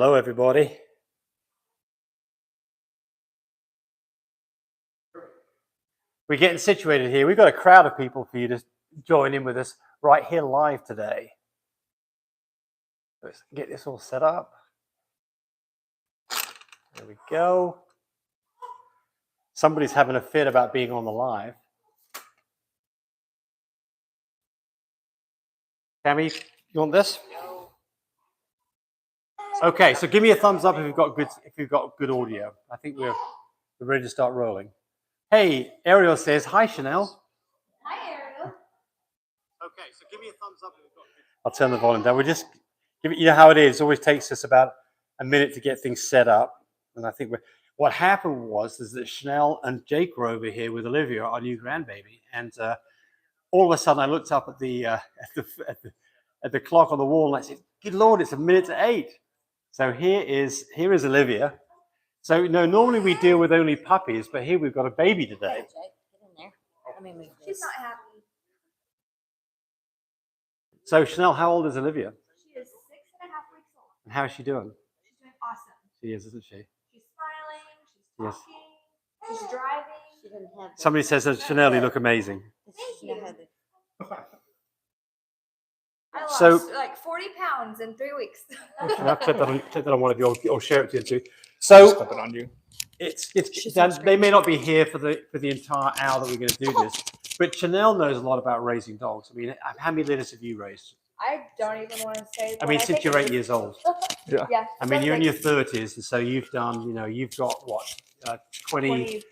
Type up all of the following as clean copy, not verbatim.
Hello, everybody. We're getting situated here. We've got a crowd of people for you to join in with us right here live today. Let's get this all set up. There we go. Somebody's having a fit about being on the live. Tammy, you want this? Okay, so give me a thumbs up if you've got good audio. I think we're ready to start rolling. Hey, Ariel says, hi, Chanel. Hi, Ariel. Okay, so give me a thumbs up if you've got good. I'll turn the volume down. You know how it is. It always takes us about a minute to get things set up. And I think what happened was that Chanel and Jake were over here with Olivia, our new grandbaby. And all of a sudden I looked up at the clock on the wall and I said, good Lord, it's 8:01. So here is Olivia. So normally we deal with only puppies, but here we've got a baby today. Hey, Jake, get in there. Let me move this. She's not happy. So Chanel, how old is Olivia? She is 6.5 weeks old. And how is she doing? She's doing awesome. She is, isn't she? She's smiling. She's talking. She's driving. She didn't have. Somebody says that Chanel, you look amazing. Thank you. I lost like 40 pounds in 3 weeks. I'll clip that on one of you. I'll share it to you too. So Clip it on you. They may not be here for the entire hour that we're going to do this, but Chanel knows a lot about raising dogs. I mean, how many litters have you raised? I don't even want to say. I mean, since you're 8 years old. Yeah. I mean, you're in your 30s, and so you've done. You've got what 20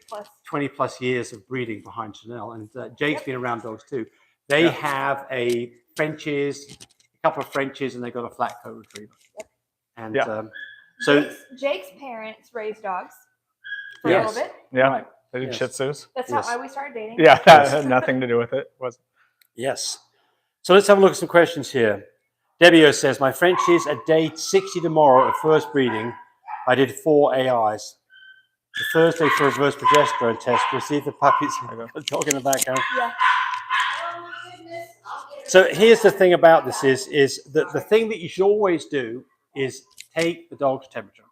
plus years of breeding behind Chanel, and Jake's been around dogs too. They have a couple of Frenchies, and they've got a flat coat retriever. And so Jake's parents raised dogs for a little bit. Yeah, right. they did Shih Tzus. That's how we started dating. Yeah, that had nothing to do with it. Yes. So let's have a look at some questions here. Debbie says, my Frenchies at day 60 tomorrow at first breeding. I did 4 AIs. The Thursday for reverse progesterone test to see if the puppies have a dog in the background. Yeah. So here's the thing about this is that the thing that you should always do is take the dog's temperature.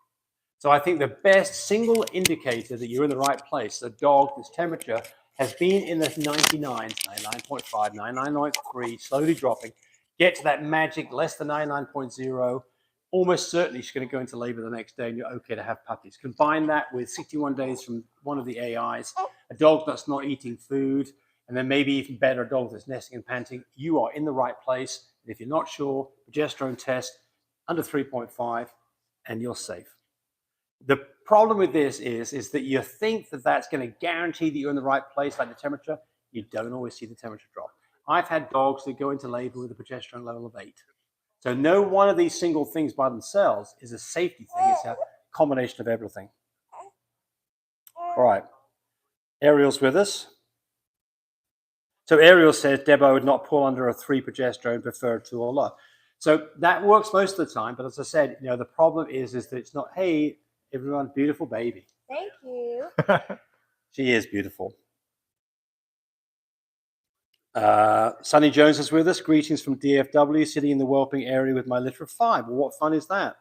So I think the best single indicator that you're in the right place, the dog, this temperature has been in the 99s, 99.5, 99.3, slowly dropping, get to that magic less than 99.0, almost certainly she's going to go into labor the next day and you're okay to have puppies. Combine that with 61 days from one of the AIs, a dog that's not eating food, and then maybe even better, a dog that's nesting and panting, you are in the right place. And if you're not sure, progesterone test under 3.5 and you're safe. The problem with this is that you think that that's going to guarantee that you're in the right place, like the temperature. You don't always see the temperature drop. I've had dogs that go into labor with a progesterone level of 8. So no one of these single things by themselves is a safety thing. It's a combination of everything. All right. Ariel's with us. So Ariel says, Deb, I would not pull under a 3 progesterone, prefer 2 or lower. So that works most of the time. But as I said, the problem is that it's not, hey, everyone, beautiful baby. Thank you. She is beautiful. Sunny Jones is with us. Greetings from DFW, sitting in the whelping area with my litter of 5. Well, what fun is that?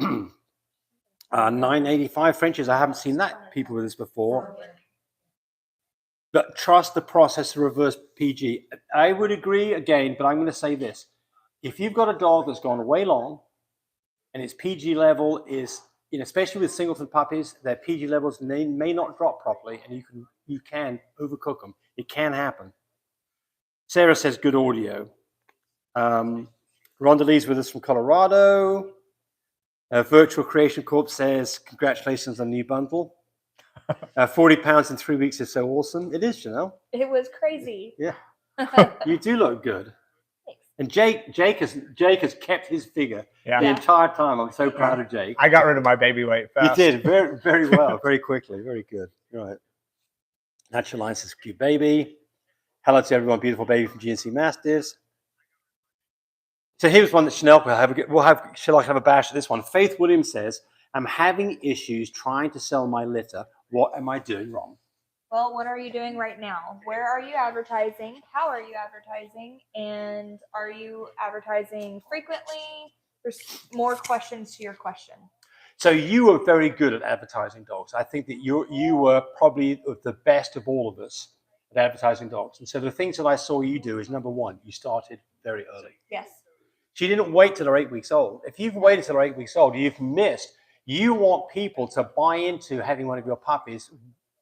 985 Frenchies. I haven't seen that people with us before. But trust the process to reverse PG. I would agree again, but I'm going to say this. If you've got a dog that's gone way long and its PG level is, especially with singleton puppies, their PG levels may not drop properly and you can overcook them. It can happen. Sarah says good audio. Rhonda Lee's with us from Colorado. Virtual Creation Corp says congratulations on the new bundle. 40 pounds in 3 weeks is so awesome. It is, Chanel. It was crazy. Yeah. You do look good. Thanks. And Jake has kept his figure the entire time. I'm so proud of Jake. I got rid of my baby weight fast. You did very, very well, very quickly. Very good. All right. Natural Line says cute baby. Hello to everyone, beautiful baby from GNC Mastiffs. So here's one that Chanel will have. Shall I have a bash at this one? Faith Williams says, I'm having issues trying to sell my litter. What am I doing wrong? Well, what are you doing right now? Where are you advertising? How are you advertising? And are you advertising frequently? There's more questions to your question. So you were very good at advertising dogs. I think that you were probably the best of all of us at advertising dogs. And so the things that I saw you do is, number one, you started very early. Yes. She didn't wait till they're 8 weeks old. If you've waited till they're 8 weeks old, you've missed. You want people to buy into having one of your puppies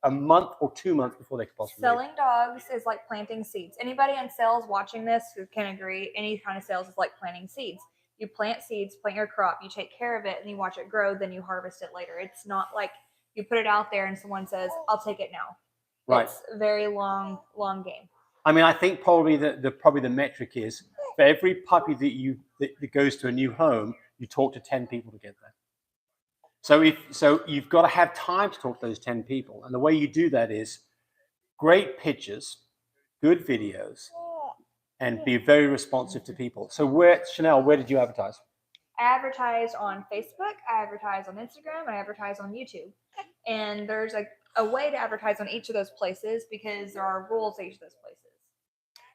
a month or 2 months before they can possibly Selling dogs is like planting seeds. Anybody in sales watching this who can agree, any kind of sales is like planting seeds. You plant seeds, plant your crop, you take care of it, and you watch it grow, then you harvest it later. It's not like you put it out there and someone says, I'll take it now. Right. It's a very long game. I mean, I think probably the metric is for every puppy that goes to a new home, you talk to 10 people to get there. So you've got to have time to talk to those 10 people. And the way you do that is great pictures, good videos, and be very responsive to people. So Chanel, where did you advertise? I advertise on Facebook, I advertise on Instagram, I advertise on YouTube. And there's a way to advertise on each of those places because there are rules to each of those places.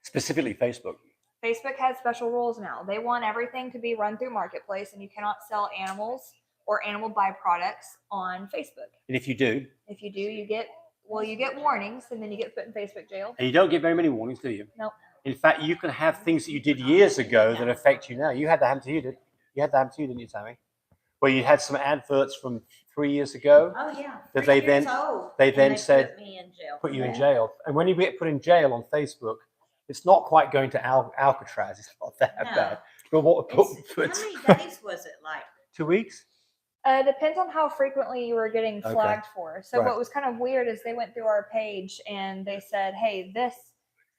Specifically Facebook. Facebook has special rules now. They want everything to be run through Marketplace, and you cannot sell animals or animal byproducts on Facebook. And if you do, you get warnings, and then you get put in Facebook jail. And you don't get very many warnings, do you? Nope. In fact, you can have things that you did years ago that affect you now. You had that happen to you, didn't you, Tammy? Where you had some adverts from 3 years ago. Oh yeah. That they then said put me in jail. Put you in jail. And when you get put in jail on Facebook, it's not quite going to Alcatraz. It's not that bad. But How many days was it like? 2 weeks? Depends on how frequently you were getting flagged for. So Right. What was kind of weird is they went through our page and they said, hey,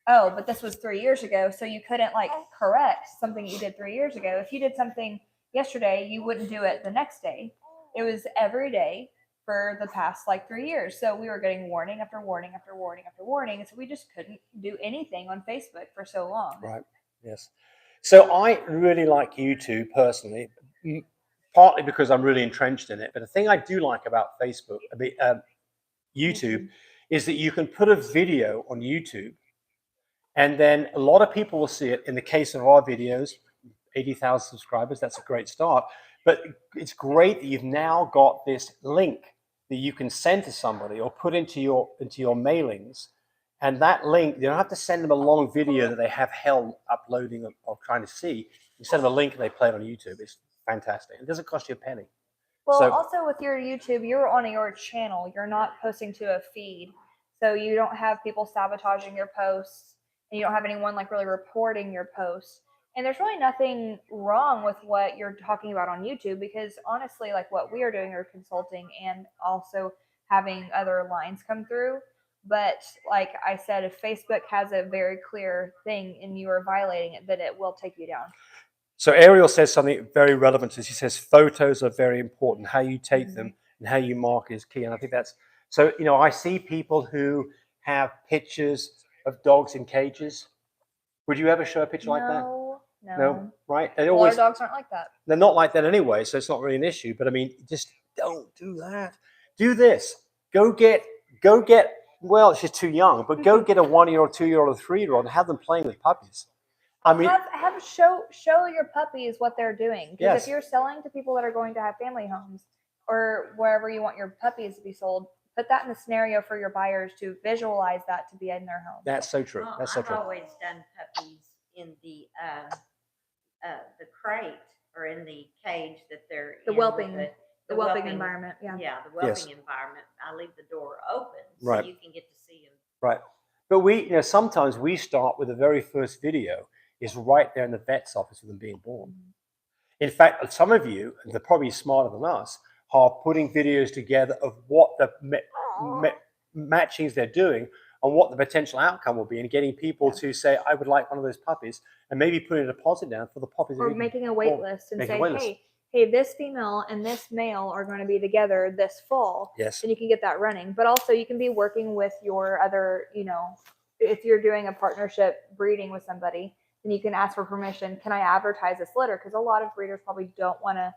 but this was 3 years ago. So you couldn't correct something you did 3 years ago. If you did something yesterday, you wouldn't do it the next day. It was every day for the past 3 years. So we were getting warning after warning after warning after warning. So we just couldn't do anything on Facebook for so long. Right. Yes. So I really like YouTube personally, partly because I'm really entrenched in it. But the thing I do like about Facebook, YouTube, is that you can put a video on YouTube, and then a lot of people will see it. In the case of our videos, 80,000 subscribers, that's a great start. But it's great that you've now got this link that you can send to somebody or put into your mailings. And that link, you don't have to send them a long video that they have hell uploading or trying to see. You send them a link and they play it on YouTube. It's fantastic. It doesn't cost you a penny. Well, also with your YouTube, you're on your channel. You're not posting to a feed. So you don't have people sabotaging your posts, and you don't have anyone really reporting your posts. And there's really nothing wrong with what you're talking about on YouTube, because honestly, what we are doing are consulting and also having other lines come through. But like I said, if Facebook has a very clear thing and you are violating it, then it will take you down. So Ariel says something very relevant. She says photos are very important. How you take them and how you mark is key. And I think that's so. I see people who have pictures of dogs in cages. Would you ever show a picture like that? No, right? They always, our dogs aren't like that. They're not like that anyway, so it's not really an issue. But I mean, just don't do that. Do this. Go get. Well, she's too young, but go get a 1-year-old, 2-year-old, or 3-year-old, and have them playing with puppies. I mean, have show your puppies what they're doing. Because Yes. if you're selling to people that are going to have family homes or wherever you want your puppies to be sold, put that in the scenario for your buyers to visualize that to be in their home. that's so true. Well, That's so I've true. always done puppies in the crate or in the cage that they're The in. whelping. but The whelping environment, yeah. Yeah, the whelping Yes. environment. I leave the door open so Right. you can get to see them. Right. But sometimes we start with the very first video is right there in the vet's office with them being born. In fact, some of you, they're probably smarter than us, are putting videos together of what the matchings they're doing and what the potential outcome will be, and getting people to say, I would like one of those puppies, and maybe putting a deposit down for the puppies. Or making a wait list and Making a say, wait list. hey, this female and this male are going to be together this fall. Yes. And you can get that running. But also you can be working with your other, if you're doing a partnership breeding with somebody, then you can ask for permission. Can I advertise this litter? Because a lot of breeders probably don't want to,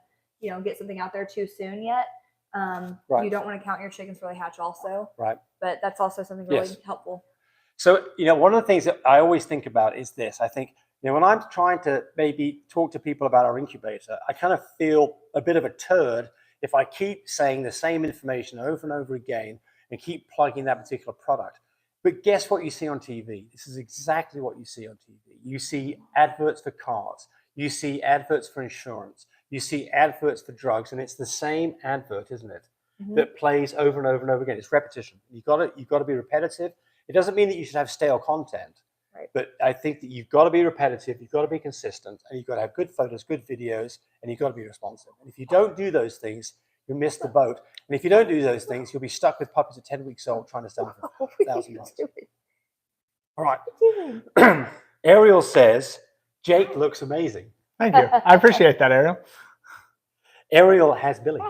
get something out there too soon yet. Right. You don't want to count your chickens before they hatch also. Right. But that's also something really Yes. helpful. So, one of the things that I always think about is this. I think, You know, when I'm trying to maybe talk to people about our incubator, I kind of feel a bit of a turd if I keep saying the same information over and over again and keep plugging that particular product. But guess what you see on TV? This is exactly what you see on TV. You see adverts for cars. You see adverts for insurance. You see adverts for drugs, and it's the same advert, isn't it? That plays over and over and over again. It's repetition. You've got to be repetitive. It doesn't mean that you should have stale content, Right. but I think that you've got to be repetitive. You've got to be consistent, and you've got to have good photos, good videos, and you've got to be responsive. And if you don't do those things, you'll miss the boat. And if you don't do those things, you'll be stuck with puppies at 10 weeks old trying to sell them for $1,000. All right. Ariel says, Jake looks amazing. Thank you. I appreciate that, Ariel. Ariel has Billy.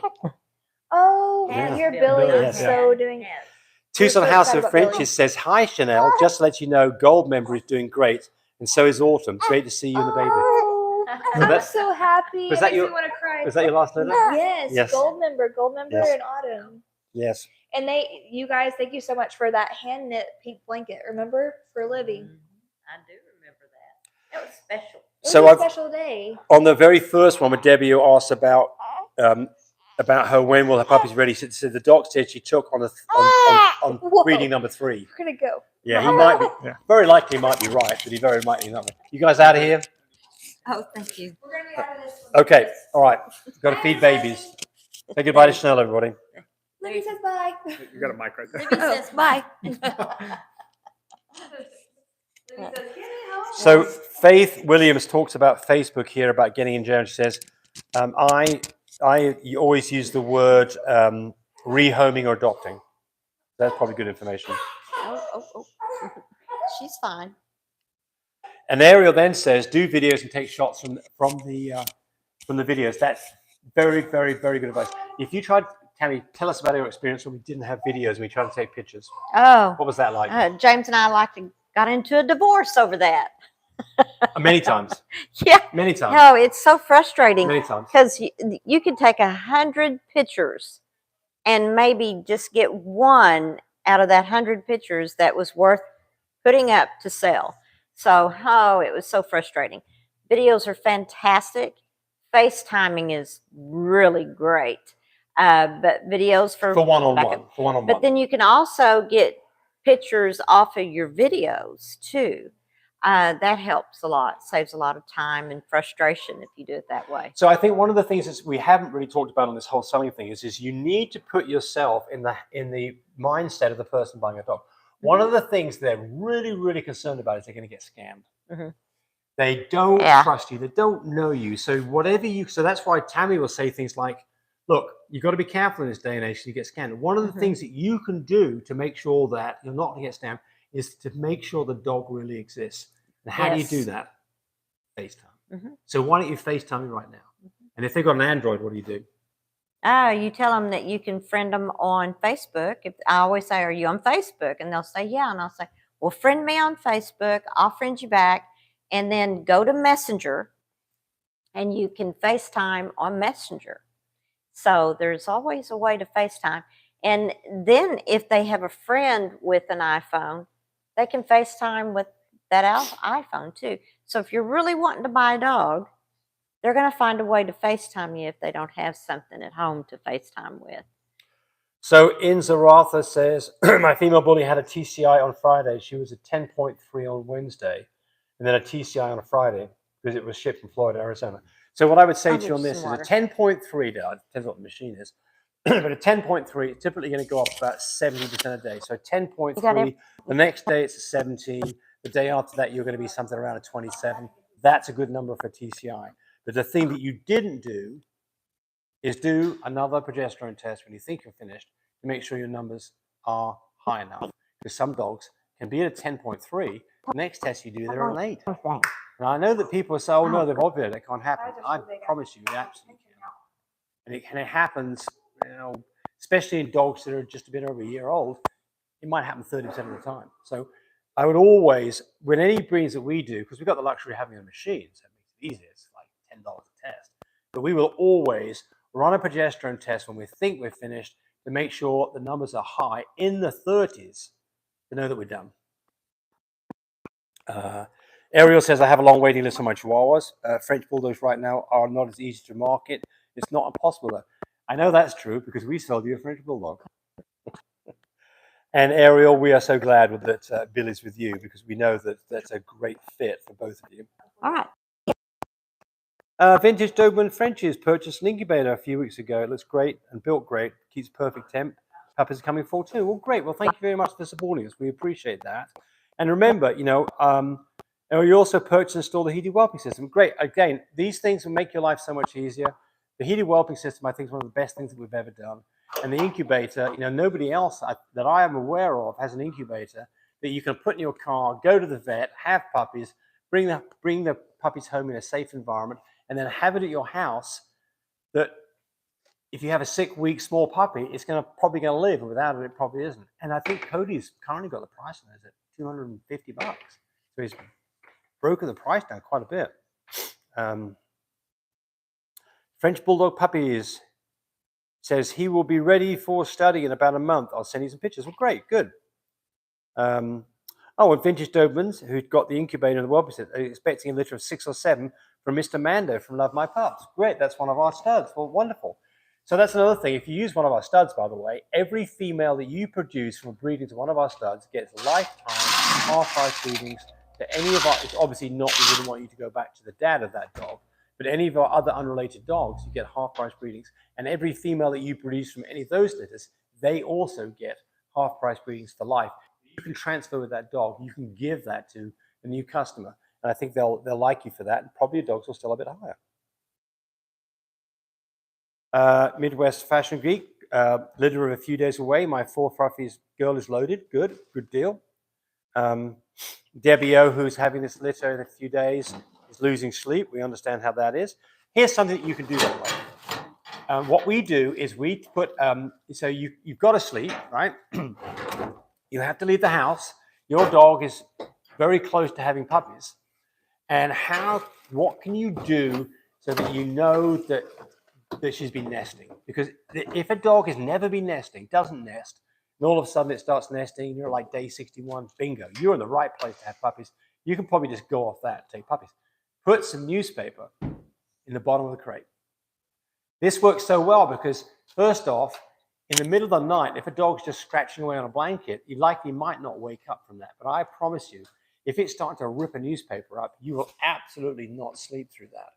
Oh, Has your been Billy Billy, is yeah. so doing. Has. Tucson so House excited of about Billy. Frenches says, hi, Chanel. Just to let you know, Gold member is doing great, and so is Autumn. Great to see you and the baby. Oh, So I'm that- so happy. was It that makes your- me want to cry. Was that your last letter? Yes, Yes. gold member Yes. in autumn. Yes. And you guys, thank you so much for that hand knit pink blanket. Remember, for Livy. I do remember that. That was special. It was So a I've- special day. On the very first one, when Debbie asked about her when will her puppies ready, she said the doc said she took on Whoa. breeding number 3. We're gonna go. Yeah, he might be. Yeah. Very likely, he might be right, but he very might be not. You guys out of here? Oh, thank you. We're gonna be out of this one. Okay. All right. Got to feed babies. Say goodbye to Chanel, everybody. Livy says bye. You got a mic right there. Libby says bye. Livy says, "Get me home." So Faith Williams talks about Facebook here about getting in jail. She says, you always use the word rehoming or adopting. That's probably good information. Oh. She's fine. And Ariel then says, do videos and take shots from the videos. That's very, very, very good advice. If you tried, Tammy, tell us about your experience when we didn't have videos and we tried to take pictures. Oh, What was that like? James and I got into a divorce over that. Many times. Yeah. Many times. No, it's so frustrating Many times. because you could take 100 pictures and maybe just get one out of that 100 pictures that was worth putting up to sell. So, it was so frustrating. Videos are fantastic. FaceTiming is really great. But videos For one-on-one. But then you can also get pictures off of your videos too. That helps a lot, saves a lot of time and frustration if you do it that way. So I think one of the things that we haven't really talked about on this whole selling thing is you need to put yourself in the mindset of the person buying a dog. One of the things they're really, really concerned about is they're going to get scammed. Mhm. They don't Yeah. trust you. They don't know you. So so that's why Tammy will say things like, look, you've got to be careful in this day and age so you get scammed. One of the things that you can do to make sure that you're not going to get scammed is to make sure the dog really exists. And how do you do Yes. that? FaceTime. Mhm. So why don't you FaceTime me right now? And if they've got an Android, what do you do? You tell them that you can friend them on Facebook. If I always say, "Are you on Facebook?" and they'll say, "Yeah," and I'll say, "Well, friend me on Facebook. I'll friend you back, and then go to Messenger, and you can FaceTime on Messenger." So there's always a way to FaceTime. And then if they have a friend with an iPhone, they can FaceTime with that iPhone too. So if you're really wanting to buy a dog, they're going to find a way to FaceTime you if they don't have something at home to FaceTime with. So Inzaratha says, my female bully had a TCI on Friday. She was a 10.3 on Wednesday, and then a TCI on a Friday because it was shipped from Florida, Arizona. So what I would say I'll to you get on you this is some a water. 10.3, now, it depends what the machine is, but a 10.3 is typically going to go up about 70% a day. So 10.3, the next day it's a 17. The day after that, you're going to be something around a 27. That's a good number for TCI. But the thing that you didn't do is do another progesterone test when you think you're finished to make sure your numbers are high enough. Because some dogs can be at a 10.3. The next test you do, they're an 8. And I know that people say, oh, no, they've ovulated. That can't happen. I promise you, it absolutely can. And it happens, especially in dogs that are just a bit over a year old. It might happen 30% of the time. So I would always, with any breeds that we do, because we've got the luxury of having a machine, so it makes it easier. It's like $10 a test. But we will always run a progesterone test when we think we're finished to make sure the numbers are high in the 30s to know that we're done. Ariel says, I have a long waiting list on my Chihuahuas. French Bulldogs right now are not as easy to market. It's not impossible, though. I know that's true because we sold you a French Bulldog. And Ariel, we are so glad that Bill is with you because we know that that's a great fit for both of you. All right. Vintage Doberman Frenchies purchased an incubator a few weeks ago. It looks great and built great. Keeps perfect temp. Puppies are coming full too. Well, great. Well, thank you very much for supporting us. We appreciate that. And remember, you also purchased and installed the heated whelping system. Great. Again, these things will make your life so much easier. The heated whelping system, I think, is one of the best things that we've ever done. And the incubator, nobody else that I am aware of has an incubator that you can put in your car, go to the vet, have puppies, bring the puppies home in a safe environment, and then have it at your house that if you have a sick, weak, small puppy, it's probably going to live, and without it, it probably isn't. And I think Cody's currently got the price on it at $250. So he's broken the price down quite a bit. French Bulldog Puppies says he will be ready for study in about a month. I'll send you some pictures. Well, great, good. And Vintage Dobermans, who's got the incubator and the whelping set, are expecting a litter of 6 or 7 from Mr. Mando from Love My Pups. Great, that's one of our studs. Well, wonderful. So that's another thing. If you use one of our studs, by the way, every female that you produce from breeding to one of our studs gets lifetime half-price breedings to any of our. It's obviously not. We wouldn't want you to go back to the dad of that dog, but any of our other unrelated dogs, you get half-price breedings. And every female that you produce from any of those litters, they also get half-price breedings for life. You can transfer with that dog. You can give that to a new customer, and I think they'll like you for that. And probably your dogs will still a bit higher. Midwest Fashion Geek, litter of a few days away. My 4 Fruffies girl is loaded. Good deal. Debbie O, who's having this litter in a few days, is losing sleep. We understand how that is. Here's something that you can do that way. What we do is we put, so you've got to sleep, right? You have to leave the house. Your dog is very close to having puppies. And what can you do so that you know that she's been nesting? Because if a dog has never been nesting, doesn't nest, and all of a sudden it starts nesting, you're like day 61, bingo, you're in the right place to have puppies. You can probably just go off that and take puppies. Put some newspaper in the bottom of the crate. This works so well because, first off, in the middle of the night, if a dog's just scratching away on a blanket, you likely might not wake up from that. But I promise you, if it's starting to rip a newspaper up, you will absolutely not sleep through that.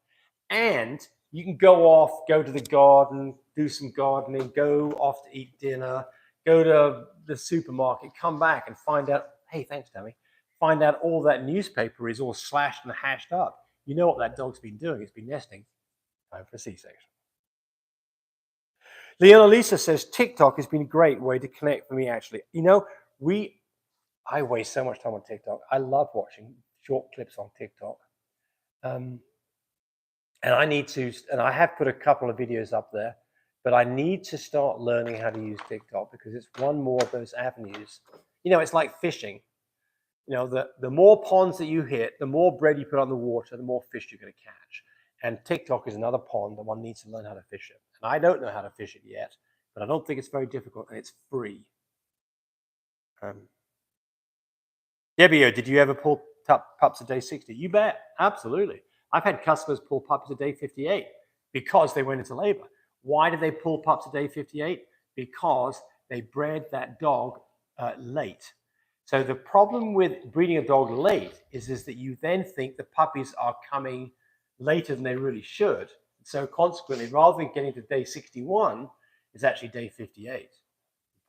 And you can go to the garden, do some gardening, go off to eat dinner, go to the supermarket, come back and find out, hey, thanks, Tammy, find out all that newspaper is all slashed and hashed up. You know what that dog's been doing. It's been nesting. Time for a C-section. Leona Lisa says, TikTok has been a great way to connect for me, actually. I waste so much time on TikTok. I love watching short clips on TikTok. And I have put a couple of videos up there, but I need to start learning how to use TikTok because it's one more of those avenues. It's like fishing. The more ponds that you hit, the more bread you put on the water, the more fish you're going to catch. And TikTok is another pond that one needs to learn how to fish it. And I don't know how to fish it yet, but I don't think it's very difficult, and it's free. Debbie, did you ever pull pups at day 60? You bet. Absolutely. I've had customers pull pups at day 58 because they went into labor. Why did they pull pups at day 58? Because they bred that dog late. So the problem with breeding a dog late is that you then think the puppies are coming later than they really should. So consequently, rather than getting to day 61, it's actually day 58.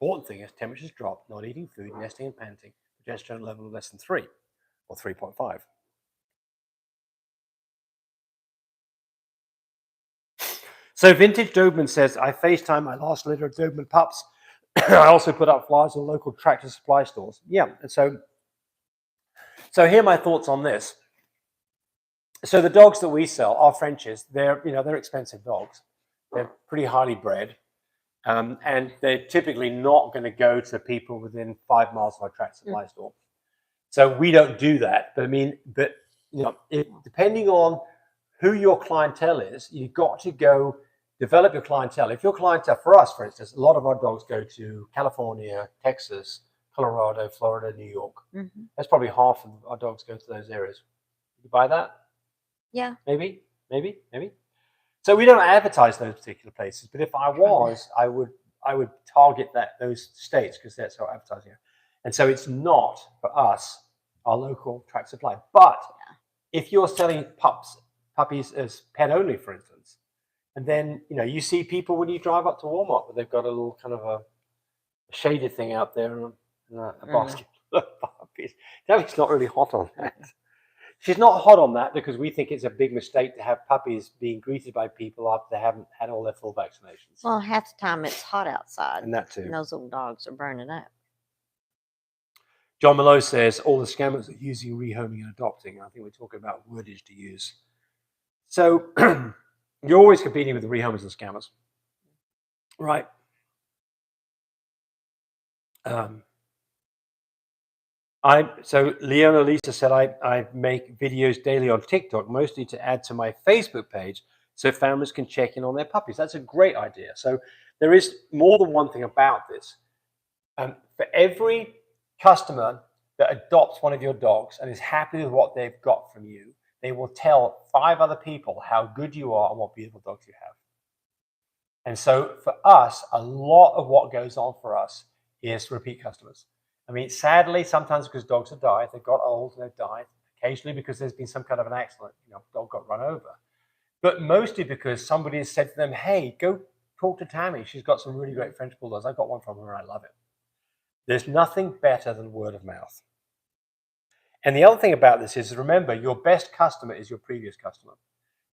Important thing is temperatures drop, not eating food, nesting and panting, progesterone level of less than 3 or 3.5. So Vintage Doberman says, I FaceTime my last litter of Doberman pups. I also put up flyers in local tractor supply stores. Yeah, and so here are my thoughts on this. So the dogs that we sell, our Frenchies, they're expensive dogs. They're pretty highly bred, and they're typically not going to go to people within 5 miles of our tractor supply store. So we don't do that. But depending on who your clientele is, you've got to go develop your clientele. If your clientele, for us, for instance, a lot of our dogs go to California, Texas, Colorado, Florida, New York. Mm-hmm. That's probably half of our dogs go to those areas. You buy that? Yeah. Maybe. So we don't advertise those particular places, but if I was, I would target those states because that's our advertising. And so it's not for us, our local tract supply. But if you're selling puppies as pet only, for instance, and then you see people when you drive up to Walmart, where they've got a little kind of a shaded thing out there and a basket of puppies. Debbie's not really hot on that. She's not hot on that because we think it's a big mistake to have puppies being greeted by people after they haven't had all their full vaccinations. Well, half the time it's hot outside. And that too. And those little dogs are burning up. John Malone says all the scammers are using rehoming and adopting. I think we're talking about wordage to use. So you're always competing with the rehomers and scammers, right? So Leona Lisa said I make videos daily on TikTok, mostly to add to my Facebook page so families can check in on their puppies. That's a great idea. So there is more than one thing about this. For every customer that adopts one of your dogs and is happy with what they've got from you, they will tell 5 other people how good you are and what beautiful dogs you have. And so for us, a lot of what goes on for us is repeat customers. I mean, sadly, sometimes because dogs have died, they've got old and they've died. Occasionally because there's been some kind of an accident, dog got run over. But mostly because somebody has said to them, hey, go talk to Tammy. She's got some really great French Bulldogs. I got one from her and I love it. There's nothing better than word of mouth. And the other thing about this is, remember, your best customer is your previous customer.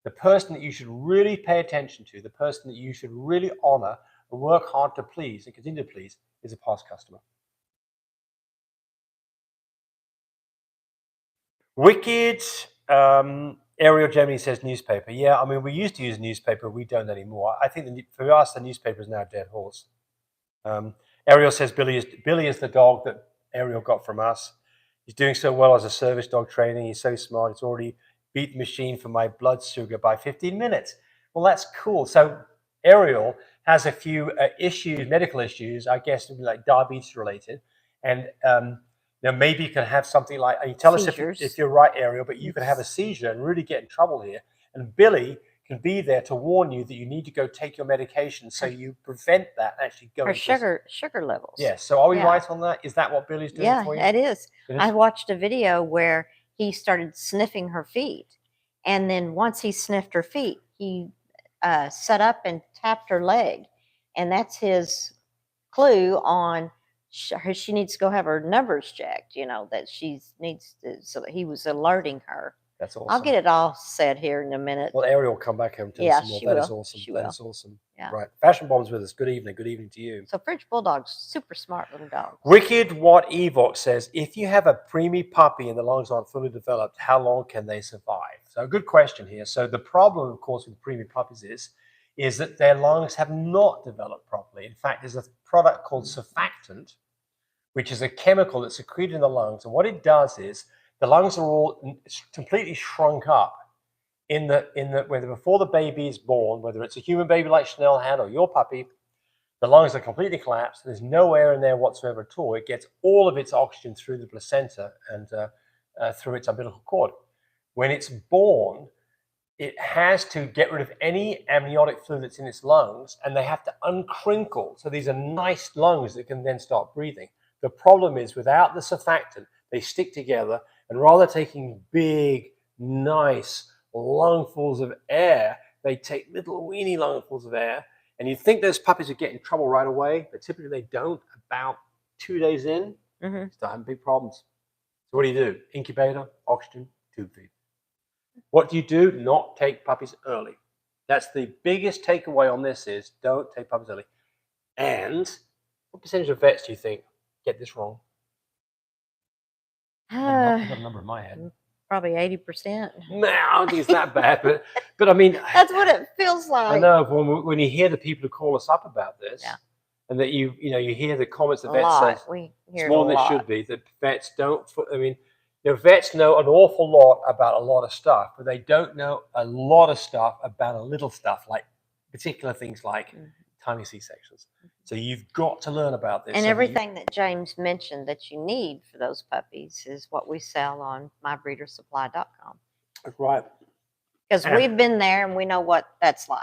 The person that you should really pay attention to, the person that you should really honor and work hard to please and continue to please is a past customer. Wicked. Ariel Gemini says newspaper. Yeah, I mean, we used to use newspaper. We don't anymore. I think for us, the newspaper is now a dead horse. Ariel says Billy is the dog that Ariel got from us. He's doing so well as a service dog training. He's so smart. He's already beat the machine for my blood sugar by 15 minutes. Well, that's cool. So Ariel has a few medical issues, I guess, like diabetes related. And maybe you can have something like, you tell us if you're right, Ariel, but you can have a seizure and really get in trouble here. And Billy can be there to warn you that you need to go take your medication so you prevent that actually going. Her sugar levels. Yes. So are we right on that? Is that what Billy's doing for you? Yeah, it is. I watched a video where he started sniffing her feet. And then once he sniffed her feet, he set up and tapped her leg. And that's his clue on she needs to go have her numbers checked, that she needs to, so that he was alerting her. That's awesome. I'll get it all said here in a minute. Well, Ariel will come back home and tell us some more. That is awesome. That is awesome. Yeah. Right. Fashion Bomb's with us. Good evening. Good evening to you. So French Bulldogs, super smart little dogs. Wicked What Evox says, if you have a preemie puppy and the lungs aren't fully developed, how long can they survive? So a good question here. So the problem, of course, with preemie puppies is that their lungs have not developed properly. In fact, there's a product called surfactant, which is a chemical that's secreted in the lungs. And what it does is the lungs are all completely shrunk up whether before the baby is born, whether it's a human baby like Chanel had or your puppy, the lungs are completely collapsed. There's no air in there whatsoever at all. It gets all of its oxygen through the placenta and through its umbilical cord. When it's born, it has to get rid of any amniotic fluid that's in its lungs, and they have to uncrinkle. So these are nice lungs that can then start breathing. The problem is without the surfactant, they stick together, and rather taking big, nice lungfuls of air, they take little weeny lungfuls of air. And you'd think those puppies would get in trouble right away, but typically they don't. About 2 days in, start having big problems. So what do? Incubator, oxygen, tube feed. What do? Not take puppies early. That's the biggest takeaway on this is don't take puppies early. And what percentage of vets do you think get this wrong? I've got a number in my head. Probably 80%. No, I don't think it's that bad, but I mean, that's what it feels like. I know when you hear the people who call us up about this, and that you hear the comments the vets say, it's more than it should be. That vets don't. I mean, vets know an awful lot about a lot of stuff, but they don't know a lot of stuff about a little stuff, like particular things like tiny C-sections. So you've got to learn about this. And everything that James mentioned that you need for those puppies is what we sell on mybreedersupply.com. Right. Because we've been there and we know what that's like.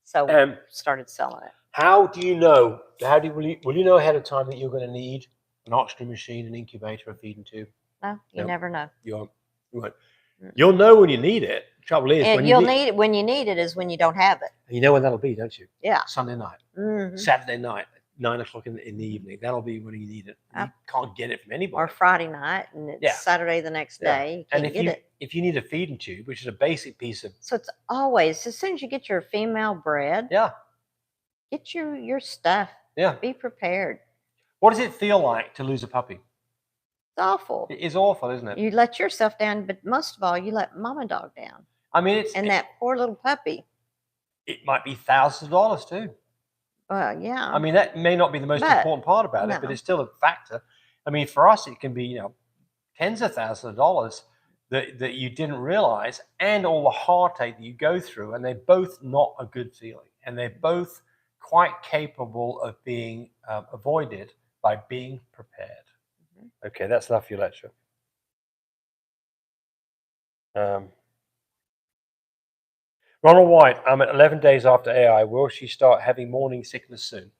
So we started selling it. How do you know? Will you know ahead of time that you're going to need an oxygen machine, an incubator, a feeding tube? No, you No. never know. You won't. You'll know when you need it. Trouble is, And you'll need it when you need it is when you don't have it. You know when that'll be, don't you? Yeah. Sunday night, Mhm. Saturday night, 9 o'clock in the evening. That'll be when you need it. You can't get it from anybody. Or Friday night, and it's Saturday the next day. You can't get it. If you need a feeding tube, which is a basic piece of So it's always, as soon as you get your female bred, get your stuff. Yeah. Be prepared. What does it feel like to lose a puppy? It's awful. It is awful, isn't it? You let yourself down, but most of all, you let mama dog down. I mean, that poor little puppy. It might be thousands of dollars too. Yeah. I mean, that may not be the most important part about it, but it's still a factor. I mean, for us, it can be tens of thousands of dollars that you didn't realize, and all the heartache that you go through, and they're both not a good feeling, and they're both quite capable of being avoided by being prepared. Okay, that's enough for your lecture. Ronald White, I'm at 11 days after AI. Will she start having morning sickness soon?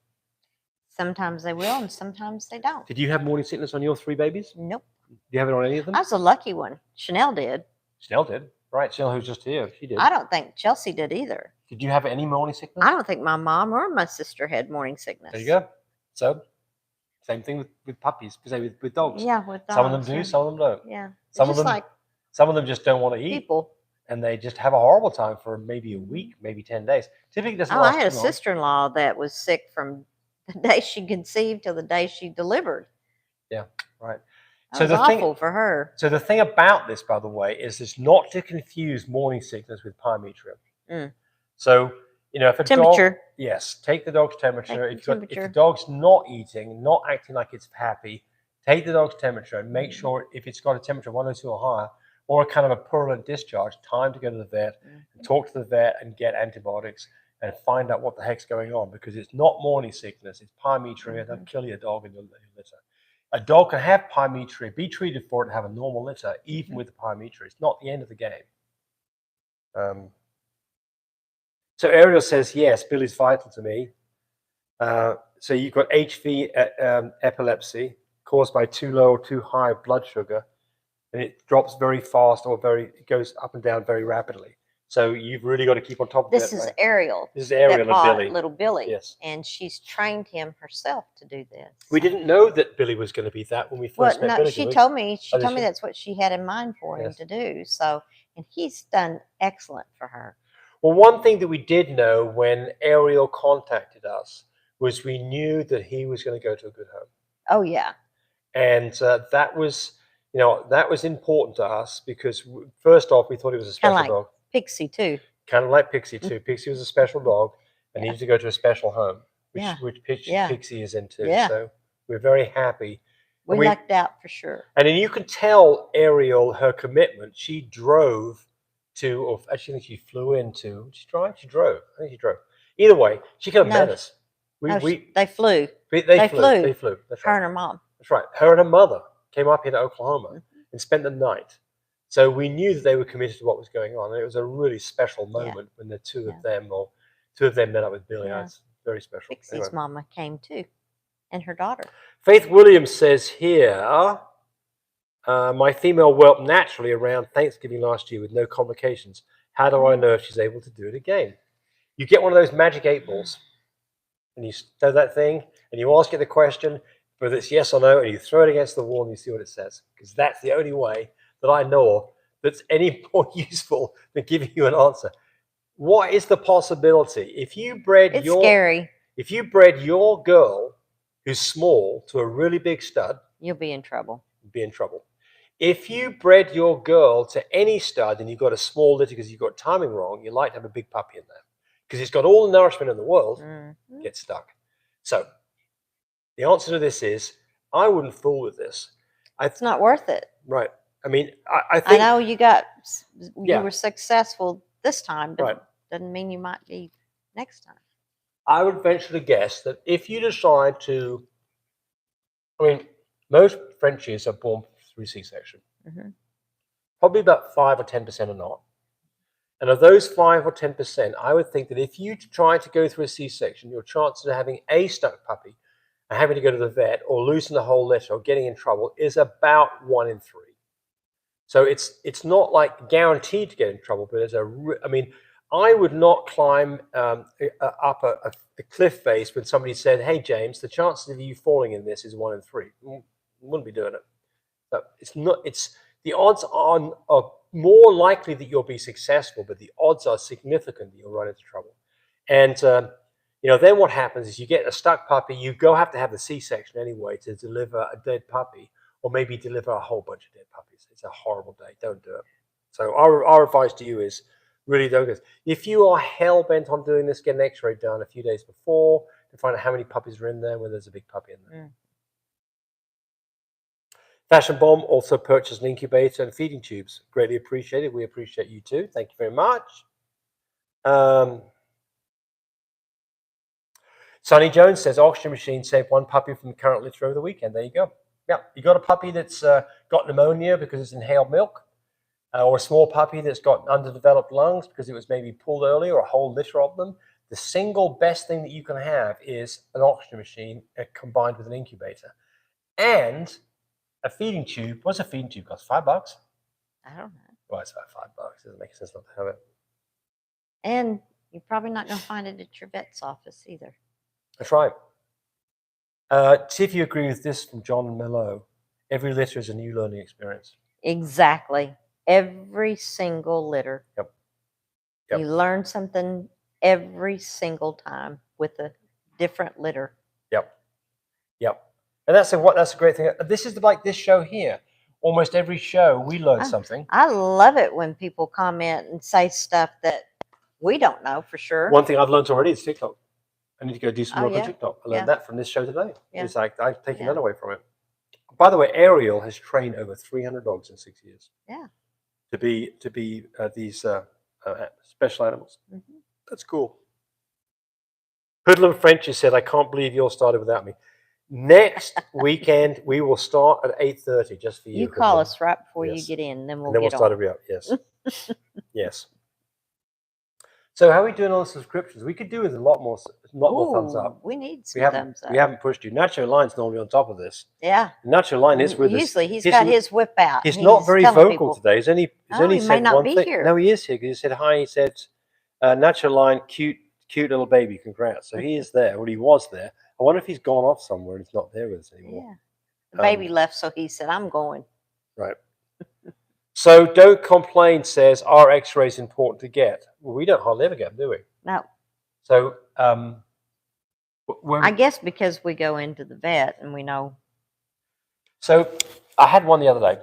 Sometimes they will, and sometimes they don't. Did you have morning sickness on your 3 babies? Nope. Do you have it on any of them? I was a lucky one. Chanel did. Chanel did. Right, Chanel, who's just here, she did. I don't think Chelsea did either. Did you have any morning sickness? I don't think my mom or my sister had morning sickness. There you go. So, same thing with puppies, with dogs. Yeah, with dogs. Some of them do, some of them don't. Yeah. Some of them just don't want to eat. People. And they just have a horrible time for maybe a week, maybe 10 days. Typically doesn't last I had a too long. sister-in-law that was sick from the day she conceived till the day she delivered. Yeah, right. That was awful for her. So the thing about this, by the way, is it's not to confuse morning sickness with pyometra. So, if a temperature. dog, yes, take the dog's temperature. If the dog's not eating, not acting like it's happy, take the dog's temperature and make sure if it's got a temperature of 102 or higher, or a kind of a purulent discharge, time to go to the vet and talk to the vet and get antibiotics and find out what the heck's going on, because it's not morning sickness, it's pyometria. That'll kill your dog in your litter. A dog can have pyometria, be treated for it, and have a normal litter, even with the pyometria. It's not the end of the game. So Ariel says, yes, Billy's vital to me. So you've got HV epilepsy caused by too low or too high blood sugar, and it drops very fast it goes up and down very rapidly. So you've really got to keep on top of This that. is Ariel. This is Ariel and Billy. Little Billy. Yes. And she's trained him herself to do this. We didn't know that Billy was going to be that when we first met Billy. She told me that's what she had in mind for him to do. So, and he's done excellent for her. Well, one thing that we did know when Ariel contacted us was we knew that he was going to go to a good home. Oh, yeah. And that was important to us because, first off, we thought he was a special dog. Pixie, too. Kind of like Pixie, too. Pixie was a special dog and needed to go to a special home, which Pixie is into. Yeah. So we're very happy. We lucked out for sure. And then you can tell Ariel her commitment. She drove to, or actually, I think she flew into. She drove. I think she drove. Either way, she could have met us. They flew. They flew. That's her and her mom. That's right. Her and her mother came up here to Oklahoma and spent the night. So we knew that they were committed to what was going on. And it was a really special moment when the two of them met up with Billy. It's very special. Pixie's mama came too, and her daughter. Faith Williams says here, my female whelp naturally around Thanksgiving last year with no complications. How do I know if she's able to do it again? You get one of those magic 8 balls, and you throw that thing, and you ask it the question, whether it's yes or no, and you throw it against the wall and you see what it says. Because that's the only way that I know of that's any more useful than giving you an answer. What is the possibility? If you bred If you bred your girl who's small to a really big stud, you'll be in trouble. If you bred your girl to any stud and you've got a small litter because you've got timing wrong, you like to have a big puppy in there. Because it's got all the nourishment in the world, gets stuck. So the answer to this is, I wouldn't fool with this. It's not worth it. Right. I mean, I think... I know you were successful this time, but doesn't mean you might be next time. I would venture to guess that if you decide to... I mean, most Frenchies are born through C-section. probably about 5 or 10% are not. And of those 5 or 10%, I would think that if you try to go through a C-section, your chances of having a stuck puppy and having to go to the vet or losing the whole litter or getting in trouble is about 1 in 3. So it's not like guaranteed to get in trouble, but I mean, I would not climb up a cliff face when somebody said, "Hey, James, the chances of you falling in this is 1 in 3." Wouldn't be doing it. So it's not. It's the odds are more likely that you'll be successful, but the odds are significant that you'll run into trouble. And then what happens is you get a stuck puppy. You have to have the C-section anyway to deliver a dead puppy, or maybe deliver a whole bunch of dead puppies. It's a horrible day. Don't do it. So our advice to you is really don't do this. If you are hell bent on doing this, get an X-ray done a few days before to find out how many puppies are in there when there's a big puppy in there. Fashion Bomb also purchased an incubator and feeding tubes. Greatly appreciated. We appreciate you too. Thank you very much. Sonny Jones says oxygen machine saved 1 puppy from the current litter over the weekend. There you go. Yeah, you got a puppy that's got pneumonia because it's inhaled milk, or a small puppy that's got underdeveloped lungs because it was maybe pulled earlier, or a whole litter of them. The single best thing that you can have is an oxygen machine combined with an incubator. And a feeding tube. What's a feeding tube cost? $5? I don't know. Well, it's about $5. It doesn't make sense not to have it. And you're probably not going to find it at your vet's office either. That's right. See if you agree with this from John Mello. Every litter is a new learning experience. Exactly. Every single litter. Yep. You learn something every single time with a different litter. Yep. And that's a great thing. This is like this show here. Almost every show we learn something. I love it when people comment and say stuff that we don't know for sure. One thing I've learned already is TikTok. I need to go do some work yeah. on TikTok. I learned that from this show today. Yeah. It's like I've taken that away from it. By the way, Ariel has trained over 300 dogs in 6 years. Yeah. To be these special animals. Mm-hmm. That's cool. Hoodlum French has said, "I can't believe you all started without me." Next weekend we will start at 8:30 just for you. You call Hoodlum. us right before Yes. you get in, then we'll And then get we'll start on. every up. Yes. Yes. So how are we doing on the subscriptions? We could do with a lot more thumbs up. We need some We thumbs up. haven't pushed you. Nacho Line's normally on top of this. Yeah. Nacho Line is with us. Usually he's got his whip out. He's not very telling vocal people. today. He's only He said may not one be thing. here. No, he is here because he said hi. He said, "Nacho Line, cute little baby, congrats." So he is there. Well, he was there. I wonder if he's gone off somewhere and he's not there with us anymore. Yeah. The baby left, so he said, "I'm going." Right. So Don't Complain says, "Are X-rays important to get?" Well, we don't hardly ever get them, do we? No. So I guess because we go into the vet and we know. So I had one the other day.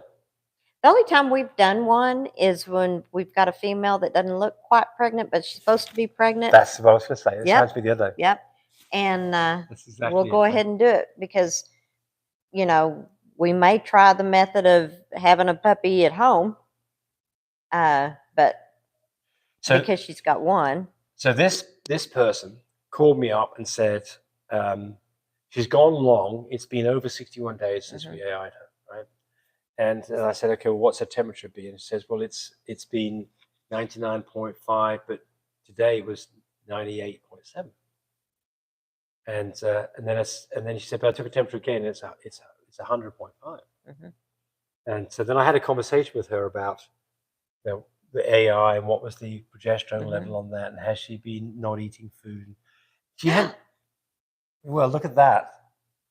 The only time we've done one is when we've got a female that doesn't look quite pregnant, but she's supposed to be pregnant. That's what I was going to say. That sounds to be the other day. Yep. And That's exactly we'll go ahead and do it because, we may try the method of having a puppy at home, but because she's got one. So this person called me up and said she's gone long. It's been over 61 days since we AI'd her, right? And I said, "Okay, well, what's her temperature be?" And she says, "Well, it's been 99.5, but today it was 98.7." And then she said, "But I took a temperature again. And it's 100.5." And so then I had a conversation with her about the AI and what was the progesterone level on that, and has she been not eating food? She had. Well, look at that.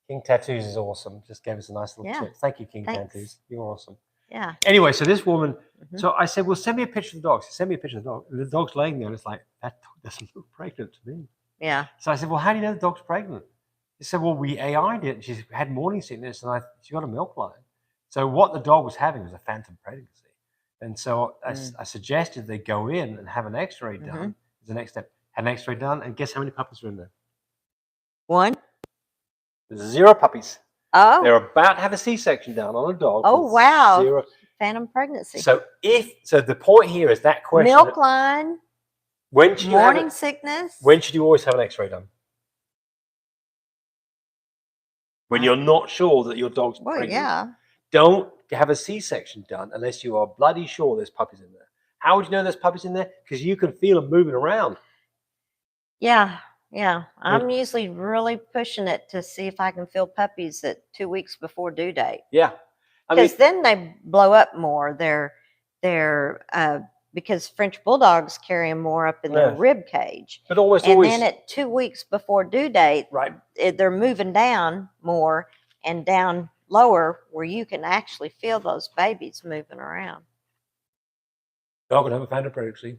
King Tattoos is awesome. Just gave us a nice little tip. Thank you, King Tattoos. You're awesome. Yeah. Anyway, so this woman. So I said, "Well, send me a picture of the dog." She sent me a picture of the dog. And the dog's laying there, and it's like, that dog doesn't look pregnant to me. Yeah. So I said, "Well, how do you know the dog's pregnant?" He said, "Well, we AI'd it. And she's had morning sickness, and she got a milk line." So what the dog was having was a phantom pregnancy. And so I suggested they go in and have an X-ray done. As the next step, had an X-ray done, and guess how many puppies were in there? 1. 0 puppies. Oh. They're about to have a C-section done on a dog. Oh, wow. 0. Phantom pregnancy. So the point here is that question. Milk line. When should morning sickness. When should you always have an X-ray done? When you're not sure that your dog's pregnant. Yeah. don't have a C-section done unless you are bloody sure there's puppies in there. How would you know there's puppies in there? Because you can feel them moving around. Yeah, yeah. I'm usually really pushing it to see if I can feel puppies at 2 weeks before due date. Yeah. I mean, Because then they blow up more. Because French Bulldogs carry them more up in their Yeah. rib cage. but almost And always, then at 2 weeks before due date, right. they're moving down more and down lower where you can actually feel those babies moving around. Dog could have a phantom pregnancy.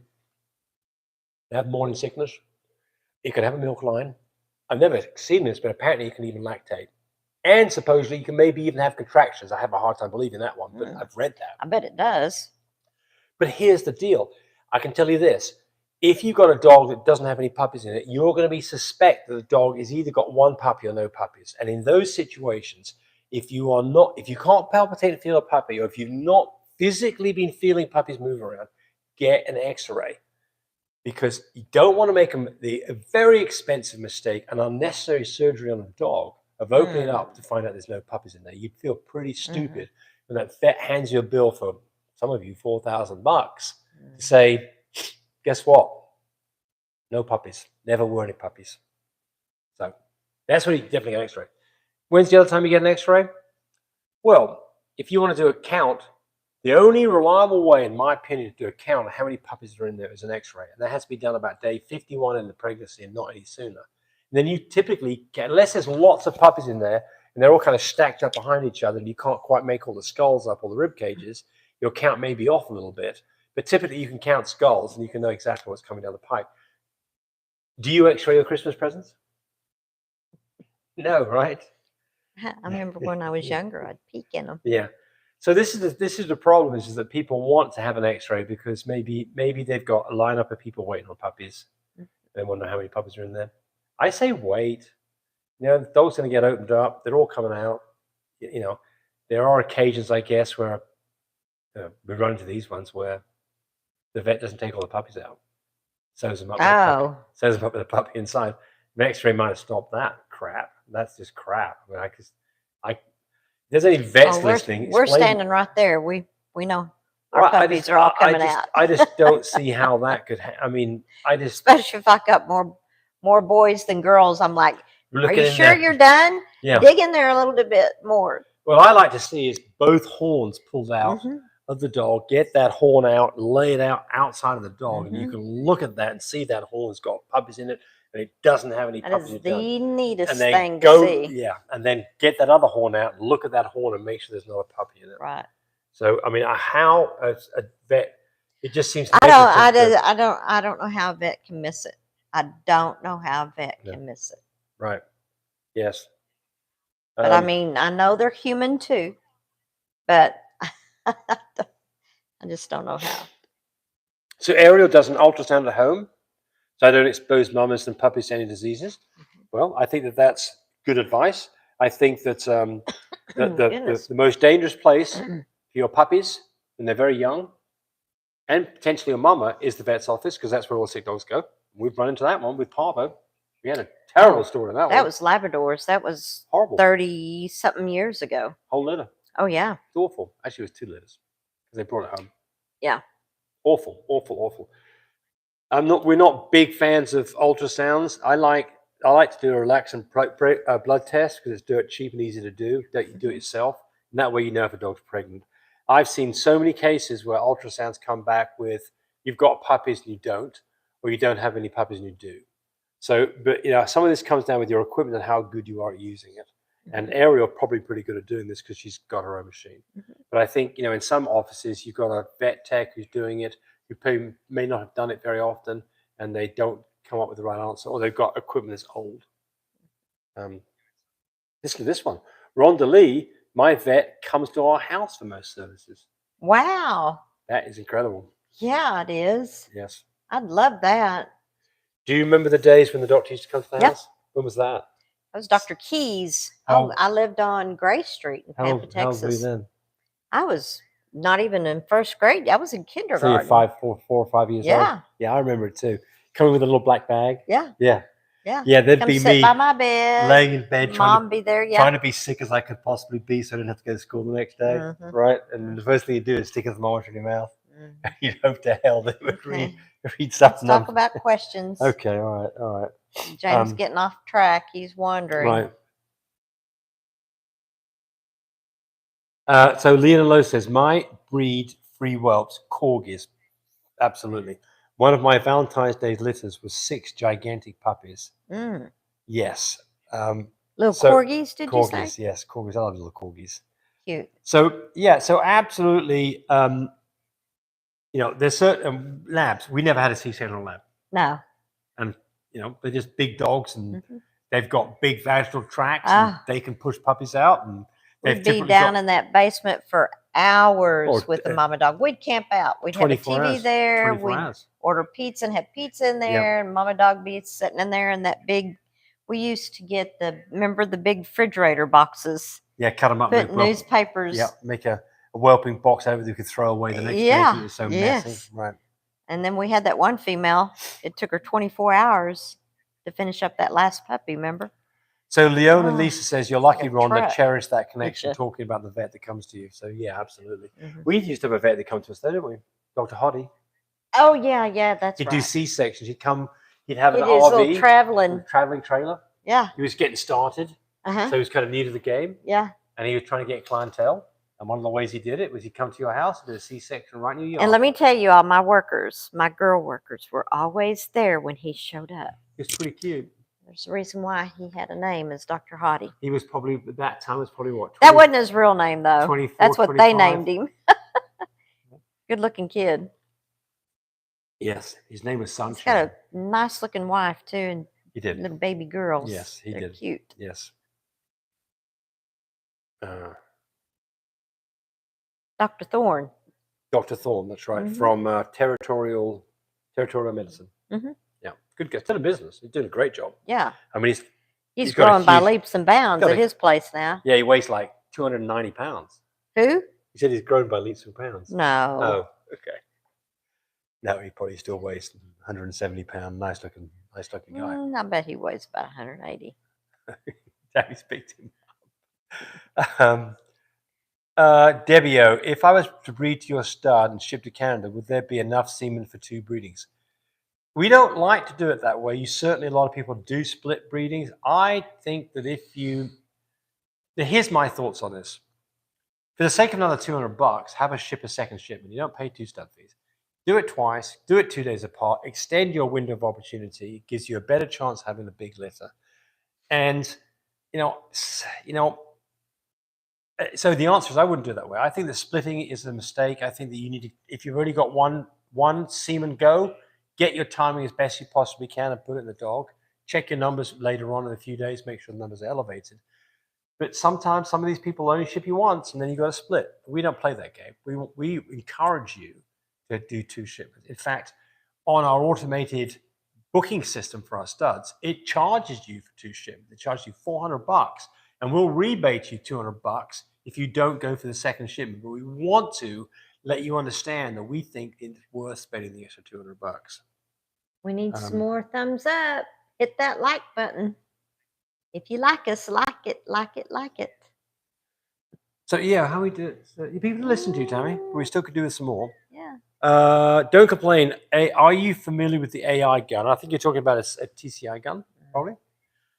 They have morning sickness. It could have a milk line. I've never seen this, but apparently it can even lactate. And supposedly you can maybe even have contractions. I have a hard time believing that one, but I've read that. I bet it does. But here's the deal. I can tell you this. If you've got a dog that doesn't have any puppies in it, you're going to be suspect that the dog has either got one puppy or no puppies. And in those situations, if you can't palpitate and feel a puppy, or if you've not physically been feeling puppies move around, get an X-ray. Because you don't want to make a very expensive mistake, an unnecessary surgery on a dog of opening it up to find out there's no puppies in there. You'd feel pretty stupid when that vet hands you a bill for, some of you, $4,000 to say, guess what? No puppies. Never were any puppies. So that's when you definitely get an X-ray. When's the other time you get an X-ray? Well, if you want to do a count, the only reliable way, in my opinion, to do a count of how many puppies are in there is an X-ray. And that has to be done about day 51 in the pregnancy and not any sooner. And then you typically get, unless there's lots of puppies in there and they're all kind of stacked up behind each other and you can't quite make all the skulls up or the rib cages, your count may be off a little bit. But typically you can count skulls and you can know exactly what's coming down the pipe. Do you X-ray your Christmas presents? No, right? I remember when I was younger, I'd peek in them. Yeah. So this is the problem is that people want to have an X-ray because maybe they've got a lineup of people waiting on puppies. They want to know how many puppies are in there. I say wait. You know, the dog's going to get opened up. They're all coming out. You know, there are occasions, I guess, where we run into these ones where the vet doesn't take all the puppies out. Sews them up. Sews them up with a puppy inside. The X-ray might have stopped that crap. That's just crap. I mean, if there's any vets listening, we're standing right there. We know our puppies are all coming out. I just don't see how that could. I mean, especially if I got more boys than girls. I'm like, are you sure there. You're done? Yeah. Dig in there a little bit more. What I like to see is both horns pulled out of the dog. Get that horn out, lay it out outside of the dog, and you can look at that and see that horn's got puppies in it, and it doesn't have any puppies. That is the neatest thing to see. Yeah, and then get that other horn out, and look at that horn, and make sure there's not a puppy in it. Right. So I mean, how a vet? It just seems. I don't know how a vet can miss it. I don't know how a vet can miss it. Right. Yes. But I mean, I know they're human too, but I just don't know how. So Ariel does an ultrasound at home, so I don't expose mamas and puppies to any diseases. Well, I think that that's good advice. I think that the most dangerous place for your puppies when they're very young, and potentially your mama, is the vet's office, because that's where all sick dogs go. We've run into that one with Parvo. We had a terrible story on that one. That was Labradors. That was horrible. 30-something years ago. Whole litter. Oh, yeah. It's awful. Actually, it was 2 litters because they brought it home. Yeah. Awful, awful, awful. We're not big fans of ultrasounds. I like to do a relaxant blood test because it's dirt cheap and easy to do. That you do it yourself, and that way you know if a dog's pregnant. I've seen so many cases where ultrasounds come back with you've got puppies and you don't, or you don't have any puppies and you do. So, but you know, some of this comes down with your equipment and how good you are at using it. And Ariel probably pretty good at doing this because she's got her own machine. But I think, you know, in some offices, you've got a vet tech who's doing it, who may not have done it very often, and they don't come up with the right answer, or they've got equipment that's old. Listen to this one. Rhonda Lee, my vet, comes to our house for most services. Wow. That is incredible. Yeah, it is. Yes. I'd love that. Do you remember the days when the doctor used to come to the house? When was that? That was Dr. Keys. I lived on Gray Street in Pampa, Texas. How old were you then? I was not even in first grade. I was in kindergarten. So you're 4 or 5 years old? Yeah. Yeah, I remember it too. Coming with a little black bag? Yeah. Yeah. Yeah, there'd Come be sit me by my bed. laying in bed trying Mom be there. trying Yeah. to be sick as I could possibly be so I didn't have to go to school the next day. Mhm. Right? And the first thing you do is stick a thermometer in your mouth. Mhm. You'd hope to hell they would Okay. read Let's something. talk about questions. Okay, all right. James getting off track. He's wondering. Right. So Leon Lowe says, my breed free whelps, corgis. Absolutely. One of my Valentine's Day litters was 6 gigantic puppies. Mm. Yes. Little so- corgis, did you say? Corgis, yes, corgis. I love little corgis. Cute. So absolutely. There's certain labs. We never had a C-section lab, No. and they're just big dogs, and Mhm. they've got big vaginal tracts, and Ah. they can push puppies out, and they've We'd be typically down got in that basement for hours Or, with the mama dog. We'd camp out. We'd have a 24 TV hours, there. 24 We'd hours. order pizza and have pizza in there, and mama dog be sitting in there in that big. We used to get remember the big refrigerator boxes, Yeah, cut them up. put make newspapers. Yeah, make a whelping box over that you could throw away the next day Yeah, because it was so yes. messy. Right. And then we had that one female. It took her 24 hours to finish up that last puppy. Remember? So Leona Oh, Lisa says, you're lucky, like a Rhonda, truck. cherish that connection, ya? talking about the vet that comes to you. So yeah, absolutely. Mhm. We used to have a vet that come to us, though, didn't we? Dr. Hoddy. Oh yeah, that's He'd right. do C-sections. He'd come, he'd have an It is a little RV, traveling. traveling trailer. Yeah. He was getting started, Uh-huh. so he was kind of new to the game, Yeah. and he was trying to get clientele. And one of the ways he did it was he'd come to your house and do a C-section right near your And let me tell you, all my workers, my girl workers, were always there when he showed up. It's pretty cute. There's a reason why he had a name as Dr. Hoddy. He was probably, at that time, was probably what? That wasn't his real name, though. 24, That's what they 25? named him. Good looking kid. Yes, his name was He's Sunshine. got a nice looking wife, too, and He did. little baby girls. Yes, he They're did. cute. Yes. Dr. Thorne. Dr. Thorne, that's right, Mhm. from territorial medicine. Mhm. Yeah, good guy. Still in business. He's doing a great job. Yeah. I mean, He's He's got a growing by huge- leaps and bounds got at a- his place now. he weighs like 290 pounds. Who? He said he's grown by leaps and bounds. No. Oh, okay. No, he probably still weighs 170 pounds. Nice looking guy. I bet he weighs about 180. Daddy's picked him up. Debbio, if I was to breed to your stud and ship to Canada, would there be enough semen for 2 breedings? We don't like to do it that way. A lot of people do split breedings. I think that here's my thoughts on this. For the sake of another $200, have a second shipment. You don't pay 2 stud fees. Do it twice. Do it 2 days apart. Extend your window of opportunity. It gives you a better chance of having a big litter. And so the answer is I wouldn't do it that way. I think that splitting is a mistake. I think that you need to, if you've already got one semen go, get your timing as best you possibly can and put it in the dog. Check your numbers later on in a few days. Make sure the numbers are elevated. But sometimes some of these people only ship you once, and then you got to split. We don't play that game. We encourage you to do 2 shipments. In fact, on our automated booking system for our studs, it charges you for 2 shipments. It charges you $400, and we'll rebate you $200 if you don't go for the second shipment. But we want to let you understand that we think it's worth spending the extra $200. We need some more thumbs up. Hit that like button. If you like us, like it, like it, like it. So yeah, how we do it. So, people to listen to, Tammy. We still could do with some more. Yeah. Don't complain. Are you familiar with the AI gun? I think you're talking about a TCI gun, probably.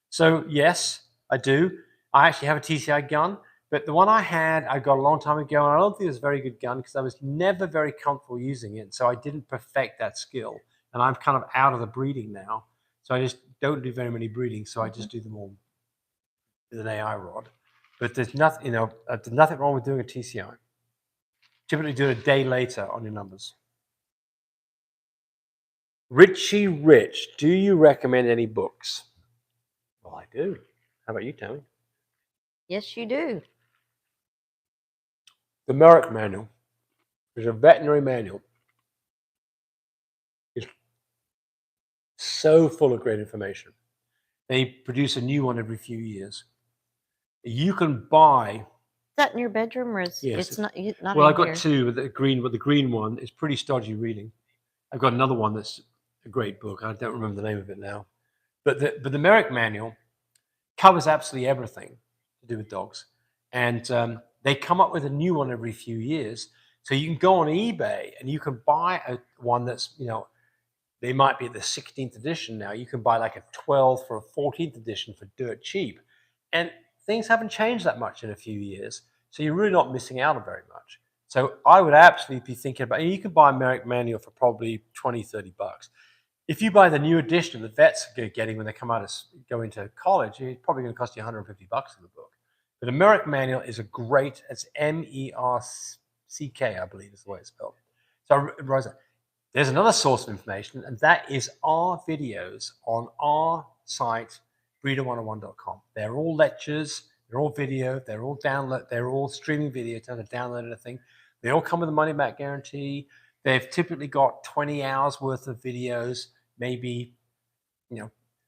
So yes, I do. I actually have a TCI gun, but the one I got a long time ago, and I don't think it was a very good gun because I was never very comfortable using it. So I didn't perfect that skill, and I'm kind of out of the breeding now. So I just don't do very many breedings. So I just do them all with an AI rod. But there's nothing, there's nothing wrong with doing a TCI. Typically do it a day later on your numbers. Richie Rich, do you recommend any books? Well, I do. How about you, Tammy? Yes, you do. The Merrick Manual is a veterinary manual. It's so full of great information. They produce a new one every few years. You can buy. Is that in your bedroom, or is Yes, it's not? Not Well, in I've got here? 2. But the green one is pretty stodgy reading. I've got another one that's a great book. I don't remember the name of it now. But the Merrick manual covers absolutely everything to do with dogs. And they come up with a new one every few years. So you can go on eBay and you can buy one that's, they might be the 16th edition now. You can buy like a 12th or a 14th edition for dirt cheap. And things haven't changed that much in a few years. So you're really not missing out on very much. So I would absolutely be thinking about, you can buy a Merrick manual for probably 20, 30 bucks. If you buy the new edition the vets are getting when they come out of go into college, it's probably going to cost you 150 bucks in the book. But the Merrick manual is a great, it's MERCK, I believe is the way it's spelled. So Rosa, there's another source of information, and that is our videos on our site, breeder101.com. They're all lectures, they're all video, they're all download, they're all streaming video, don't have to download anything. They all come with a money back guarantee. They've typically got 20 hours worth of videos, maybe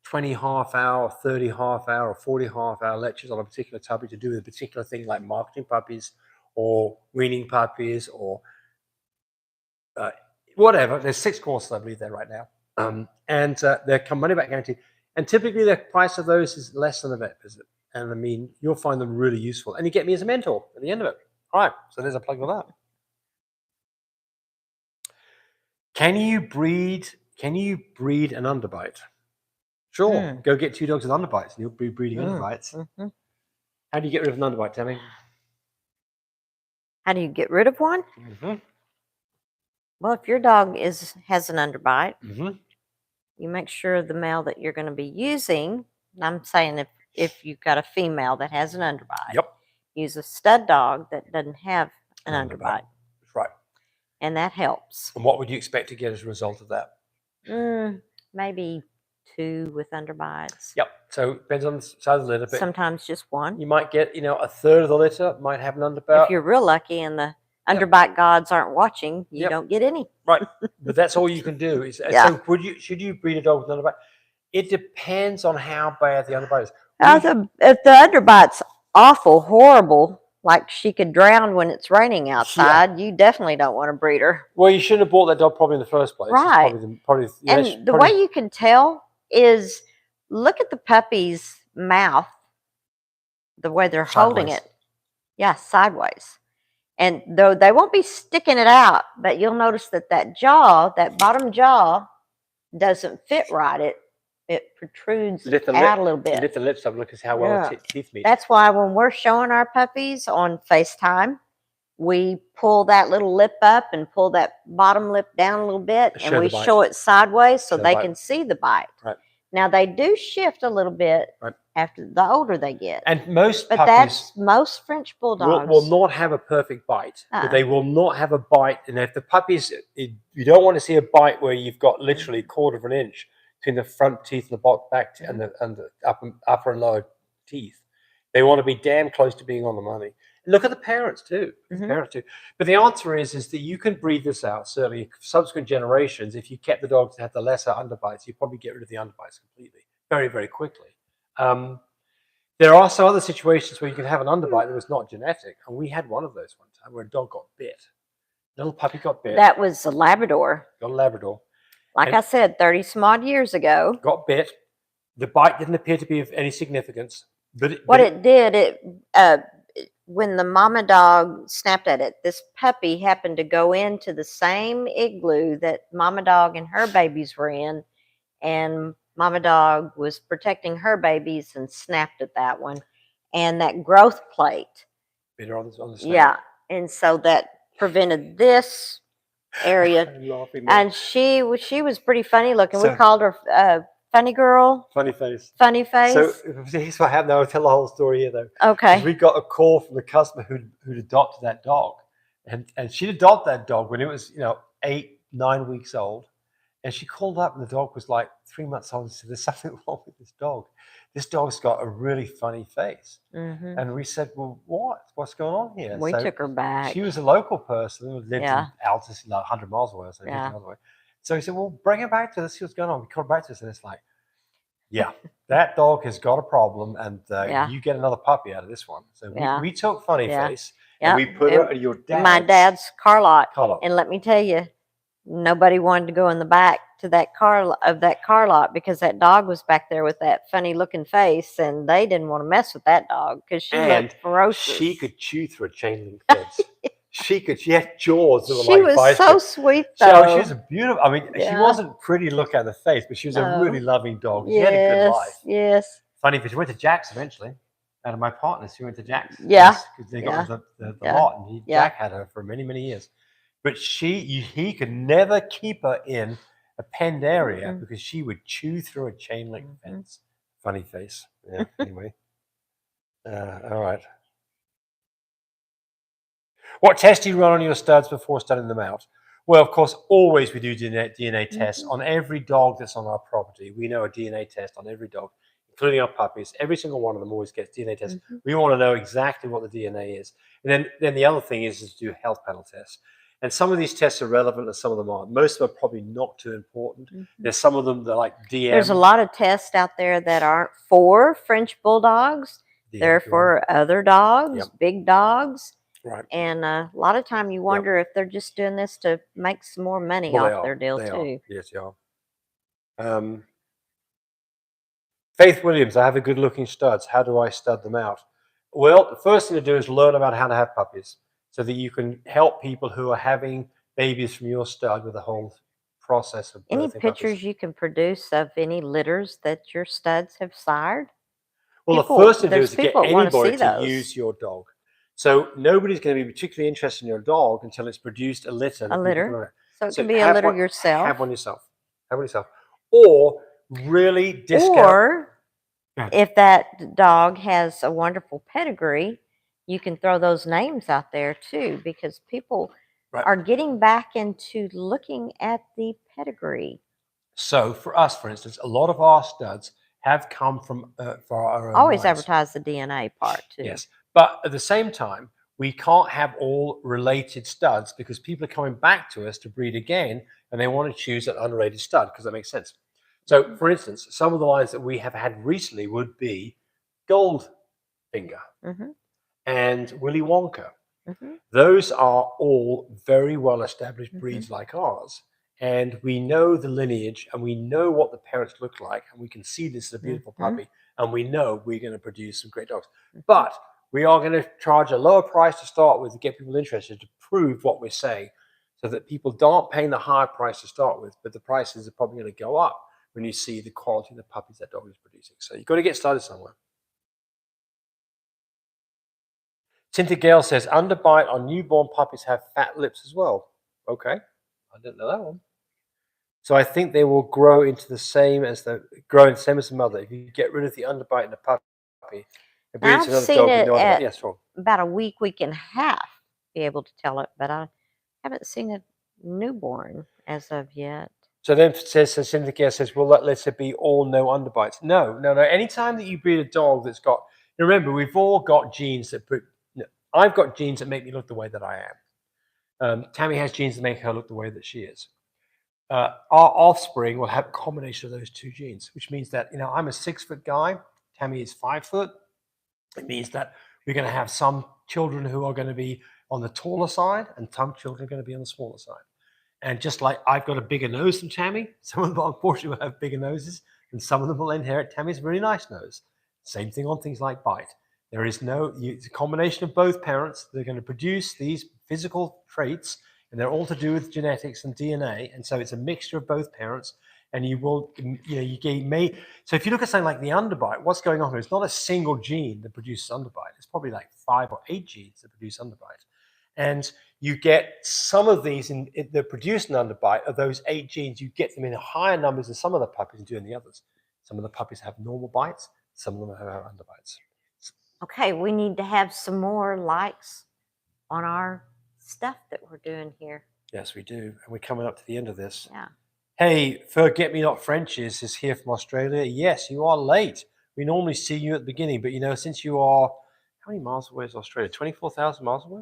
20 half-hour, 30 half-hour, or 40 half-hour lectures on a particular topic to do with a particular thing like marketing puppies or weaning puppies or whatever. There's 6 courses, I believe, there right now. And they're money back guarantee. And typically the price of those is less than a vet visit. And I mean, you'll find them really useful. And you get me as a mentor at the end of it. All right, so there's a plug for that. Can you breed an underbite? Sure. Go get 2 dogs with underbites and you'll be breeding underbites. How do you get rid of an underbite, Tammy? How do you get rid of one? Well, if your dog has an underbite, you make sure the male that you're going to be using, and I'm saying if you've got a female that has an underbite, use a stud dog that doesn't have an underbite. That's right. And that helps. And what would you expect to get as a result of that? Maybe 2 with underbites. Yep. So it depends on the size of the litter. But sometimes just 1. You might get, a third of the litter might have an underbite. If you're real lucky and the underbite gods aren't watching, you don't get any. Right. But that's all you can do. So should you breed a dog with an underbite? It depends on how bad the underbite is. If the underbite's awful, horrible, like she could drown when it's raining outside, you definitely don't want to breed her. Well, you shouldn't have bought that dog probably in the first place. Right. The way you can tell is look at the puppy's mouth, the way they're holding it. Yeah, sideways. And though they won't be sticking it out, but you'll notice that jaw, that bottom jaw, doesn't fit right. It protrudes out a little bit. Lift the lips up. Look at how well the teeth meet. That's why when we're showing our puppies on FaceTime, we pull that little lip up and pull that bottom lip down a little bit, and we show it sideways so they can see the bite. Right. Now they do shift a little bit after the older they get. And most but puppies, that's most French bulldogs will not have a perfect bite. But they will not have a bite. And if the puppies, you don't want to see a bite where you've got literally a quarter of an inch between the front teeth and the back and the upper and lower teeth. They want to be damn close to being on the money. And look at the parents too. But the answer is that you can breed this out. Certainly, subsequent generations, if you kept the dogs that had the lesser underbites, you'd probably get rid of the underbites completely, very, very quickly. There are some other situations where you can have an underbite that was not genetic, and we had one of those one time where a dog got bit. Little puppy got bit. That was a Labrador. Got a Labrador. Like I said, 30 some odd years ago. Got bit. The bite didn't appear to be of any significance. But when the mama dog snapped at it, this puppy happened to go into the same igloo that mama dog and her babies were in, and mama dog was protecting her babies and snapped at that one, and that growth plate. Bit her on the snake. Yeah, and so that prevented this area. And she was pretty funny looking. We called her Funny Girl. Funny face. Funny face. So here's what happened. I'll tell the whole story here, though. Okay. We got a call from the customer who'd adopted that dog, and she'd adopted that dog when it was 8, 9 weeks old, and she called up and the dog was like 3 months old and said, "There's something wrong with this dog. This dog's got a really funny face." And we said, "Well, what's going on here?" We took her back. She was a local person who lived in Altus, like 100 miles away, so 50 miles away. So he said, "Well, bring her back to us. See what's going on." We called her back to us, and it's like, yeah, that dog has got a problem, and you get another puppy out of this one. So we took Funny Face, and we put her at your dad's. My dad's car lot. And let me tell you, nobody wanted to go in the back to that car lot because that dog was back there with that funny looking face, and they didn't want to mess with that dog because she And looked ferocious. she could chew through a chain link fence. She had jaws that were She like was vice so grips. sweet So though. she was a beautiful. I mean, she Yeah. wasn't pretty to look at in the face, but she was a No. really loving dog. She had a good life. Yes. Funny, because she went to Jack's eventually. Out of my partners, she went to Jack's. Yeah. Because they got the Yeah. lot, and Yeah. Jack had her for many, many years. But he could never keep her in a penned area because she would chew through a chain link fence. Funny face. Yeah. Anyway. All right. What tests do you run on your studs before studying them out? Well, of course, always we do DNA tests on every dog that's on our property. We know a DNA test on every dog, including our puppies. Every single one of them always gets DNA tests. We want to know exactly what the DNA is. And then the other thing is to do health panel tests. And some of these tests are relevant and some of them aren't. Most of them are probably not too important. There's some of them that are like DM. There's a lot of tests out there that aren't for French Bulldogs. They're for other dogs, big dogs. Right. And a lot of time you wonder if they're just doing this to make some more money off their deal too. Yes, they are. Faith Williams, I have a good looking studs. How do I stud them out? Well, the first thing to do is learn about how to have puppies so that you can help people who are having babies from your stud with the whole process of Any birthing pictures puppies. you can produce of any litters that your studs have sired? Well, People- the first thing to do there's is to get people that wanna anybody see to those. use your dog. So nobody's going to be particularly interested in your dog until it's produced a litter. that A people litter? can own. So it So can be a have litter one- yourself. Have one yourself. Have one yourself. Or really discount. Or Go ahead. if that dog has a wonderful pedigree, you can throw those names out there too, because people Right. are getting back into looking at the pedigree. So for us, for instance, a lot of our studs have come from for our own Always lines. advertise the DNA part too. Yes, but at the same time, we can't have all related studs because people are coming back to us to breed again, and they want to choose an unrated stud because that makes sense. So, for instance, some of the lines that we have had recently would be Goldfinger Mhm. and Willy Wonka. Mhm. Those are all very well established breeds like ours. And we know the lineage and we know what the parents look like. And we can see this is a beautiful puppy. And we know we're going to produce some great dogs. But we are going to charge a lower price to start with to get people interested to prove what we're saying so that people aren't paying the higher price to start with. But the prices are probably going to go up when you see the quality of the puppies that dog is producing. So you've got to get started somewhere. Cynthia Gale says, underbite on newborn puppies have fat lips as well. Okay, I didn't know that one. So I think they will grow into the same as the mother. If you get rid of the underbite in the puppy, it breeds I've another seen dog with it no underbite. at Yes, wrong. about a week and a half be able to tell it, but I haven't seen a newborn as of yet. So then Cynthia Gale says, well, let's it be all no underbites. No. Anytime that you breed a dog that's got, remember, we've all got genes that I've got genes that make me look the way that I am. Tammy has genes that make her look the way that she is. Our offspring will have a combination of those two genes, which means that, I'm a 6 foot guy. Tammy is 5 foot. It means that we're going to have some children who are going to be on the taller side and some children are going to be on the smaller side. And just like I've got a bigger nose than Tammy, some of them unfortunately will have bigger noses and some of them will inherit Tammy's really nice nose. Same thing on things like bite. There is it's a combination of both parents. They're going to produce these physical traits, and they're all to do with genetics and DNA. And so it's a mixture of both parents. And so if you look at something like the underbite, what's going on here? It's not a single gene that produces underbite. It's probably like 5 or 8 genes that produce underbite. And you get some of these that produce an underbite of those 8 genes, you get them in higher numbers than some of the puppies do in the others. Some of the puppies have normal bites, some of them have underbites. Okay, we need to have some more likes on our stuff that we're doing here. Yes, we do. And we're coming up to the end of this. Yeah. Hey, Forget Me Not Frenches is here from Australia. Yes, you are late. We normally see you at the beginning, but since you are, how many miles away is Australia? 24,000 miles away?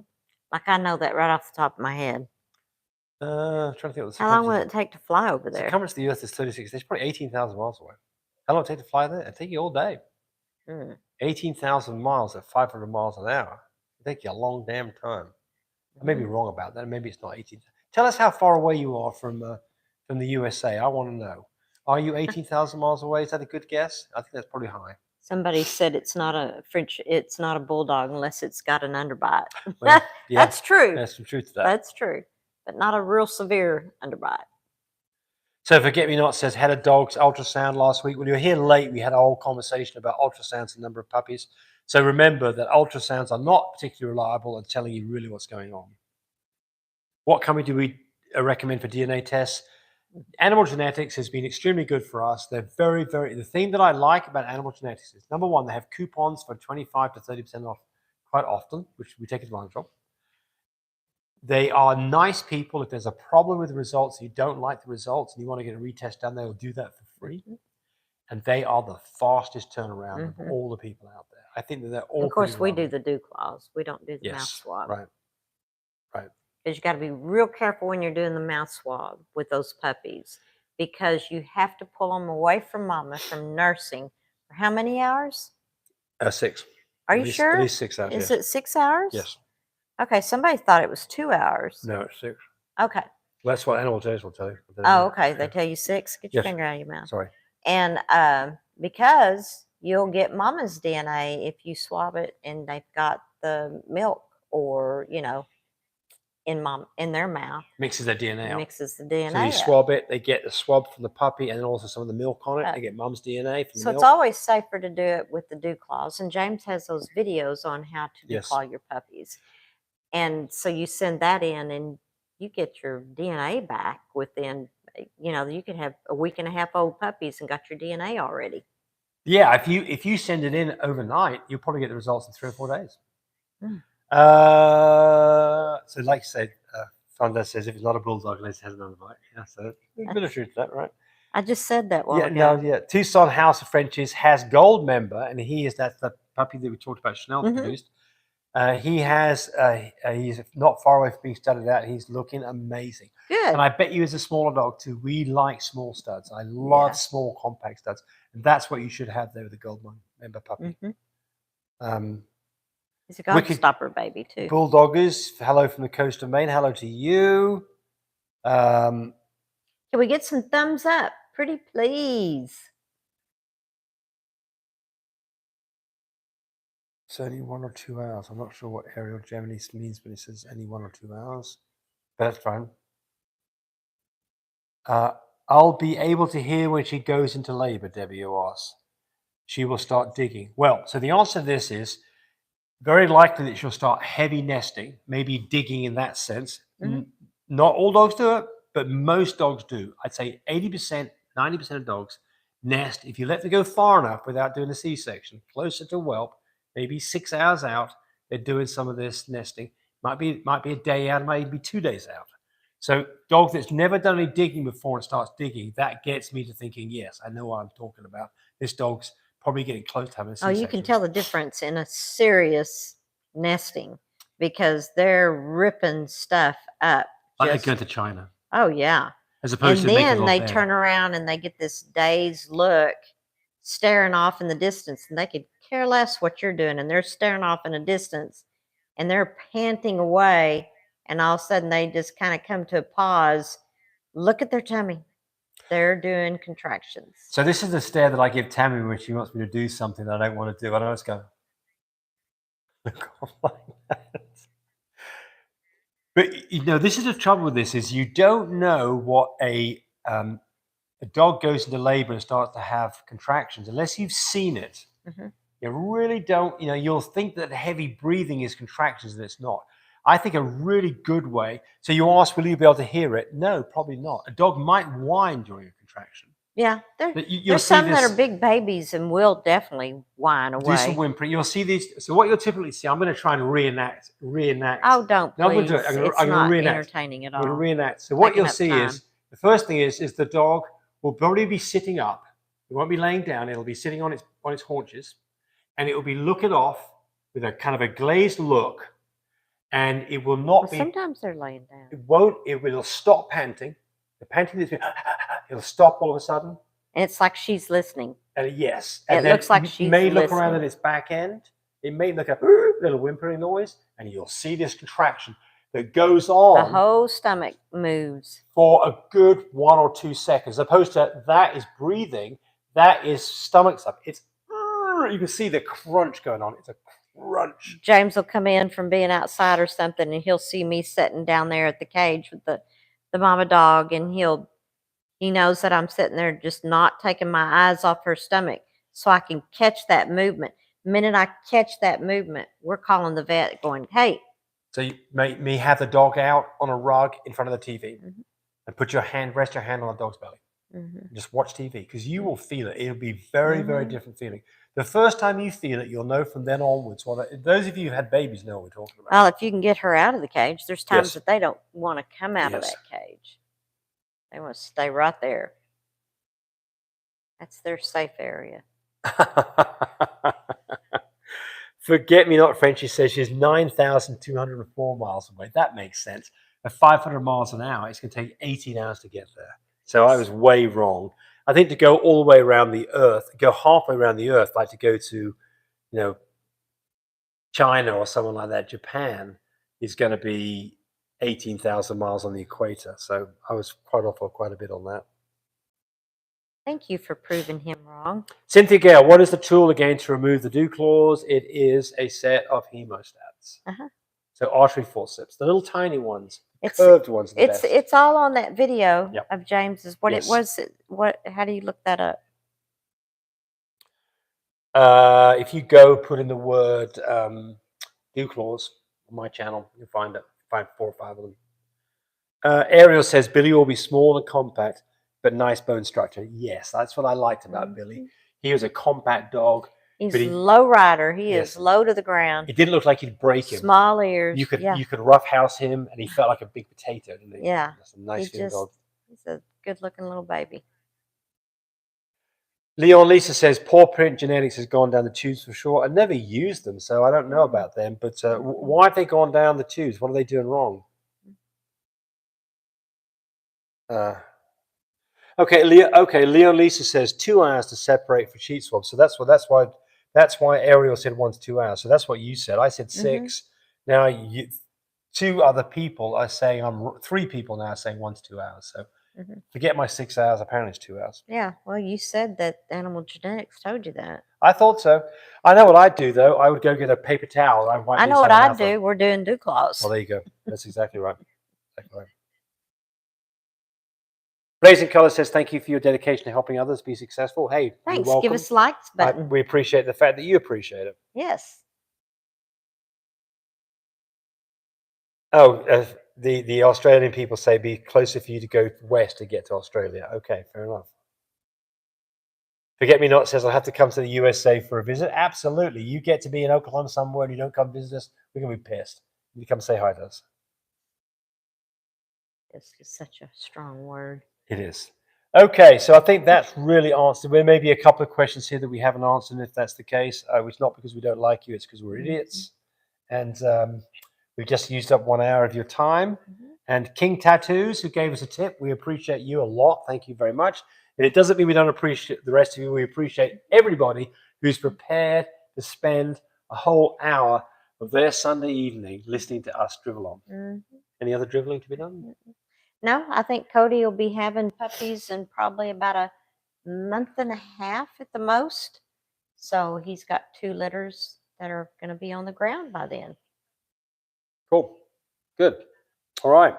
Like I know that right off the top of my head. I'm trying to think what the How long will circumference it take to fly over is. The there? circumference of the Earth is 36. It's probably 18,000 miles away. How long will it take to fly there? It'll take you all day. 18,000 miles at 500 miles an hour. It'll take you a long damn time. I may be wrong about that. Maybe it's not 18. Tell us how far away you are from from the USA. I want to know. Are you 18,000 miles away? Is that a good guess? I think that's probably high. Somebody said it's not a French, it's not a bulldog unless it's got an underbite. Well, yeah, That's true. there's some truth to that. That's true, but not a real severe underbite. So Forget Me Not says, had a dog's ultrasound last week. Well, you were here late. We had a whole conversation about ultrasounds and number of puppies. So remember that ultrasounds are not particularly reliable at telling you really what's going on. What company do we recommend for DNA tests? Animal genetics has been extremely good for us. They're the thing that I like about animal genetics is, number one, they have coupons for 25 to 30% off quite often, which we take advantage of. They are nice people. If there's a problem with the results, you don't like the results, and you want to get a retest done, they'll do that for free. And they are the fastest turnaround of all the people out there. I think that they're all. Of course, we do reliable. the dew claws. We don't do the mouth Yes, swab. right. Because you got to be real careful when you're doing the mouth swab with those puppies, because you have to pull them away from mama from nursing for how many hours? 6. Are At you least- sure? At least 6 hours. Is yes. it 6 hours? Yes. Okay, somebody thought it was 2 hours. No, it's 6. Okay. Well, that's what animal genetics will tell you. Oh, okay. They Yeah. tell you 6. Get your Yes. finger out of your mouth. Sorry. And because you'll get mama's DNA if you swab it and they've got the milk or, in their mouth, Mixes their DNA out. mixes the DNA. So you up. swab it, they get the swab from the puppy and then also some of the milk on it. They get mum's DNA from So the it's milk. always safer to do it with the dew claws. And James has those videos on how to Yes. declaw your puppies. And so you send that in and you get your DNA back within, you could have a week and a half old puppies and got your DNA already. Yeah, if you send it in overnight, you'll probably get the results in 3 or 4 days. Mm. So like you said, Fonda says if it's not a bulldog, unless it has another bite. Yeah, so there's a bit of truth to that, right? I just said that while Yeah, ago. no, yeah. Tucson House of Frenchies has Gold Member, and that's the puppy that we talked about Chanel produced. He's not far away from being studded out. He's looking amazing. Good. And I bet you as a smaller dog too, we like small studs. I love Yeah. small compact studs. And that's what you should have there with the Gold Member puppy. He's a gobstopper baby too. Bulldoggers, hello from the coast of Maine. Hello to you. Can we get some thumbs up? Pretty please. It's only 1 or 2 hours. I'm not sure what Ariel Germany means when it says only 1 or 2 hours. But that's fine. I'll be able to hear when she goes into labor, Debbie asks. She will start digging. Well, so the answer to this is very likely that she'll start heavy nesting, maybe digging in that sense. Not all dogs do it, but most dogs do. I'd say 80%, 90% of dogs nest. If you let them go far enough without doing a C-section, closer to whelp, maybe 6 hours out, they're doing some of this nesting. Might be a day out, might even be 2 days out. So dog that's never done any digging before and starts digging, that gets me to thinking, yes, I know what I'm talking about. This dog's probably getting close to having a C-section. Oh, you can tell the difference in a serious nesting because they're ripping stuff up. Like they're going to China. Oh, yeah. As opposed And to making a then lot they better. turn around and they get this dazed look staring off in the distance, and they could care less what you're doing, and they're staring off in a distance and they're panting away, and all of a sudden they just kind of come to a pause, look at their tummy. They're doing contractions. So this is the stare that I give Tammy when she wants me to do something that I don't want to do. I don't just go, look off like that. But this is the trouble with this: is you don't know what a dog goes into labor and starts to have contractions unless you've seen it. You really don't. You'll think that heavy breathing is contractions, and it's not. I think a really good way. So you ask, will you be able to hear it? No, probably not. A dog might whine during a contraction. Yeah, You'll there's see some that this- are big babies and will definitely whine away. Do some whimpering. You'll see these. So what you'll typically see, I'm going to try and reenact. Oh, don't No, I'm please. going to do it. It's I'm going not to reenact. entertaining at I'm going all. to reenact. So what Taking you'll up see time. is, the first thing is the dog will probably be sitting up. It won't be laying down. It'll be sitting on its haunches, and it will be looking off with a kind of a glazed look, and it will not Well, be. sometimes they're laying down. It won't. It will stop panting. The panting that's been. It'll stop all of a sudden. And it's like she's listening. Yes. It And then looks like it she's may look around listening. at its back end. It may look a little whimpering noise, and you'll see this contraction. that goes The on whole stomach moves. for a good 1 or 2 seconds, opposed to that is breathing, that is stomach stuff. It's you can see the crunch going on. It's a crunch. James will come in from being outside or something, and he'll see me sitting down there at the cage with the mama dog, and he knows that I'm sitting there just not taking my eyes off her stomach so I can catch that movement. The minute I catch that movement, we're calling the vet going, hey. So you may have the dog out on a rug in front of the TV Mhm. and rest your hand on the dog's belly. Mhm. Just watch TV because you will feel it. It'll be very, very different feeling. The first time you feel it, you'll know from then onwards. Well, those of you who've had babies know what we're talking about. Well, if you can get her out of the cage, there's times Yes. that they don't want to come out of Yes. that cage. They want to stay right there. That's their safe area. Forget me not, Frenchie says she's 9,204 miles away. That makes sense. At 500 miles an hour, it's going to take 18 hours to get there. So I was way wrong. I think to go all the way around the Earth, go halfway around the Earth, like to go to, China or someone like that, Japan, is going to be 18,000 miles on the equator. So I was quite off quite a bit on that. Thank you for proving him wrong. Cynthia Gale, what is the tool again to remove the dew claws? It is a set of hemostats. Uh-huh. So artery forceps, the little tiny ones, It's curved ones. Are the best. it's all on that video Yep. of James's. What Yes. it was? How do you look that up? If you go put in the word dew claws on my channel, you'll find 4 or 5 of them. Ariel says Billy will be small and compact, but nice bone structure. Yes, that's what I liked about Billy. He was a compact dog. He's But he- low rider. He Yes. is low to the ground. It didn't look like he'd break him. Small ears. You could yeah. you could roughhouse him, and he felt like a big potato. Didn't he? Yeah. That's a nice feeling dog. He's a good looking little baby. Leon Lisa says Paw Print Genetics has gone down the tubes for sure. I never used them, so I don't know about them. But why have they gone down the tubes? What are they doing wrong? Okay, Leon Lisa says 2 hours to separate for sheet swab. So that's why Ariel said 1 to 2 hours. So that's what you said. I said 6. Now 2 other people are saying 3 people now are saying 1 to 2 hours. So forget my 6 hours. Apparently it's 2 hours. Yeah. Well, you said that Animal Genetics told you that. I thought so. I know what I'd do though. I would go get a paper towel. And I'd wipe I the know what inside I'd out do. We're doing dew claws. Well, there you go. That's exactly right. Exactly right. Blazing Color says, thank you for your dedication to helping others be successful. Hey, Thanks. you're welcome. Give us likes button. We appreciate the fact that you appreciate it. Yes. Oh, the Australian people say be closer for you to go west to get to Australia. Okay, fair enough. Forget Me Not says, I'll have to come to the USA for a visit. Absolutely. You get to be in Oklahoma somewhere and you don't come visit us, we're going to be pissed. You come say hi to us. It's such a strong word. It is. Okay, so I think that's really answered. There may be a couple of questions here that we haven't answered. If that's the case, it's not because we don't like you, it's because we're idiots. And we've just used up 1 hour of your time. And King Tattoos, who gave us a tip, we appreciate you a lot. Thank you very much. And it doesn't mean we don't appreciate the rest of you. We appreciate everybody who's prepared to spend a whole hour of their Sunday evening listening to us drivel on. Any other driveling to be done? No, I think Cody will be having puppies in probably about a month and a half at the most. So he's got 2 litters that are going to be on the ground by then. Cool. Good. All right.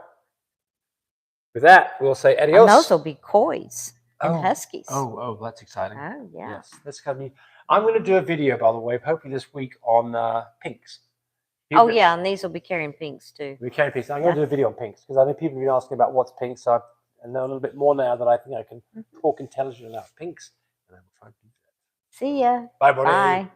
With that, we'll say adios. And those will be coys and huskies. Oh, that's exciting. Oh, yeah. Yes, that's kind of neat. I'm going to do a video, by the way, hopefully this week on pinks. Oh, yeah, and these will be carrying pinks too. We carry pinks. I'm going to do a video on pinks because I know people have been asking about what's pink, so I know a little bit more now that I think I can talk intelligently about pinks. And I will try to do that. See ya. Bye, buddy. Bye.